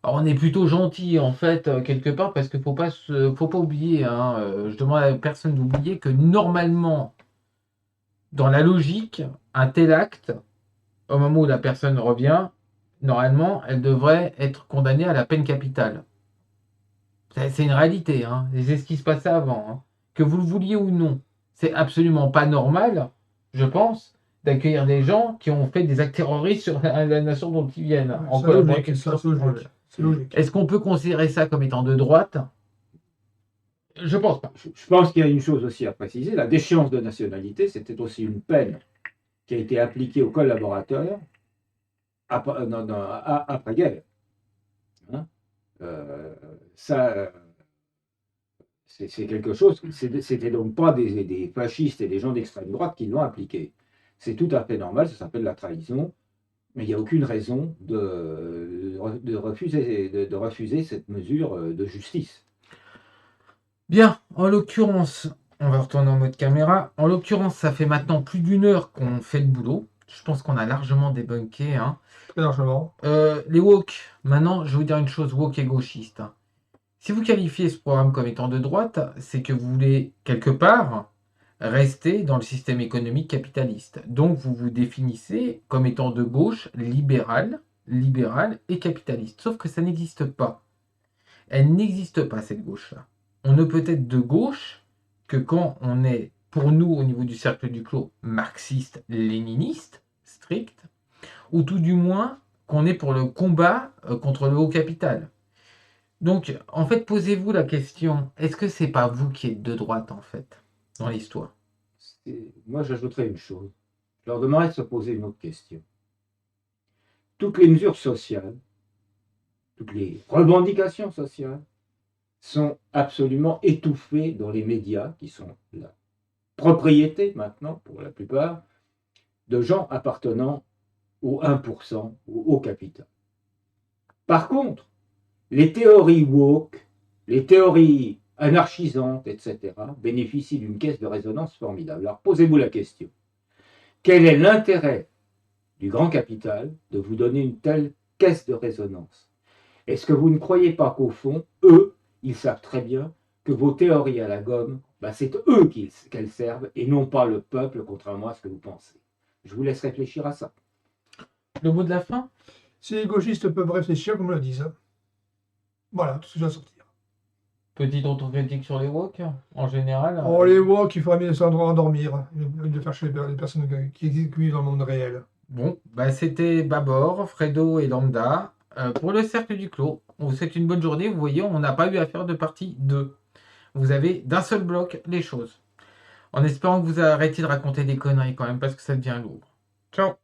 Alors, on est plutôt gentil, en fait, quelque part, parce qu'il faut pas oublier, hein, je demande à personne d'oublier que normalement, dans la logique, un tel acte, au moment où la personne revient, normalement, elle devrait être condamnée à la peine capitale. C'est une réalité, hein. C'est ce qui se passait avant, hein. Que vous le vouliez ou non, c'est absolument pas normal, je pense, d'accueillir des gens qui ont fait des actes terroristes sur la nation dont ils viennent. C'est logique. Est-ce qu'on peut considérer ça comme étant de droite? Je pense pas. Je pense qu'il y a une chose aussi à préciser, la déchéance de nationalité, c'était aussi une peine qui a été appliquée aux collaborateurs après-guerre. Hein, ça, c'est quelque chose, c'était donc pas des fascistes et des gens d'extrême droite qui l'ont appliqué. C'est tout à fait normal, ça s'appelle la trahison, mais il n'y a aucune raison de refuser cette mesure de justice. Bien, en l'occurrence, on va retourner en mode caméra. En l'occurrence, ça fait maintenant plus d'une heure qu'on fait le boulot. Je pense qu'on a largement débunké, hein. Très largement. Les woke, maintenant, je vais vous dire une chose, woke et gauchiste. Si vous qualifiez ce programme comme étant de droite, c'est que vous voulez, quelque part, rester dans le système économique capitaliste. Donc, vous vous définissez comme étant de gauche, libéral et capitaliste. Sauf que ça n'existe pas. Elle n'existe pas, cette gauche-là. On ne peut être de gauche que quand on est, pour nous, au niveau du cercle du clos, marxiste-léniniste, strict, ou tout du moins qu'on est pour le combat contre le haut capital. Donc, en fait, posez-vous la question, est-ce que c'est pas vous qui êtes de droite, en fait, dans l'histoire? Moi, j'ajouterais une chose. Je leur demanderais de se poser une autre question. Toutes les mesures sociales toutes les revendications sociales sont absolument étouffées dans les médias, qui sont la propriété maintenant, pour la plupart, de gens appartenant au 1% ou au capital. Par contre, les théories woke, les théories anarchisantes, etc., bénéficient d'une caisse de résonance formidable. Alors posez-vous la question. Quel est l'intérêt du grand capital de vous donner une telle caisse de résonance? Est-ce que vous ne croyez pas qu'au fond, eux, ils savent très bien que vos théories à la gomme, c'est eux qu'elles servent et non pas le peuple, contrairement à ce que vous pensez? Je vous laisse réfléchir à ça. Le mot de la fin? Si les gauchistes peuvent réfléchir, comme le disent. Voilà, tout ce que j'ai à sortir. Petite autocritique sur les woke, en général. Oh, les woke, il faudrait mieux s'endormir, de faire chez les personnes qui vivent dans le monde réel. Bon, c'était Babor, Fredo et Lambda pour le Cercle du Clos. On vous souhaite une bonne journée. Vous voyez, on n'a pas eu à faire de partie 2. Vous avez d'un seul bloc les choses. En espérant que vous arrêtiez de raconter des conneries quand même, parce que ça devient lourd. Ciao!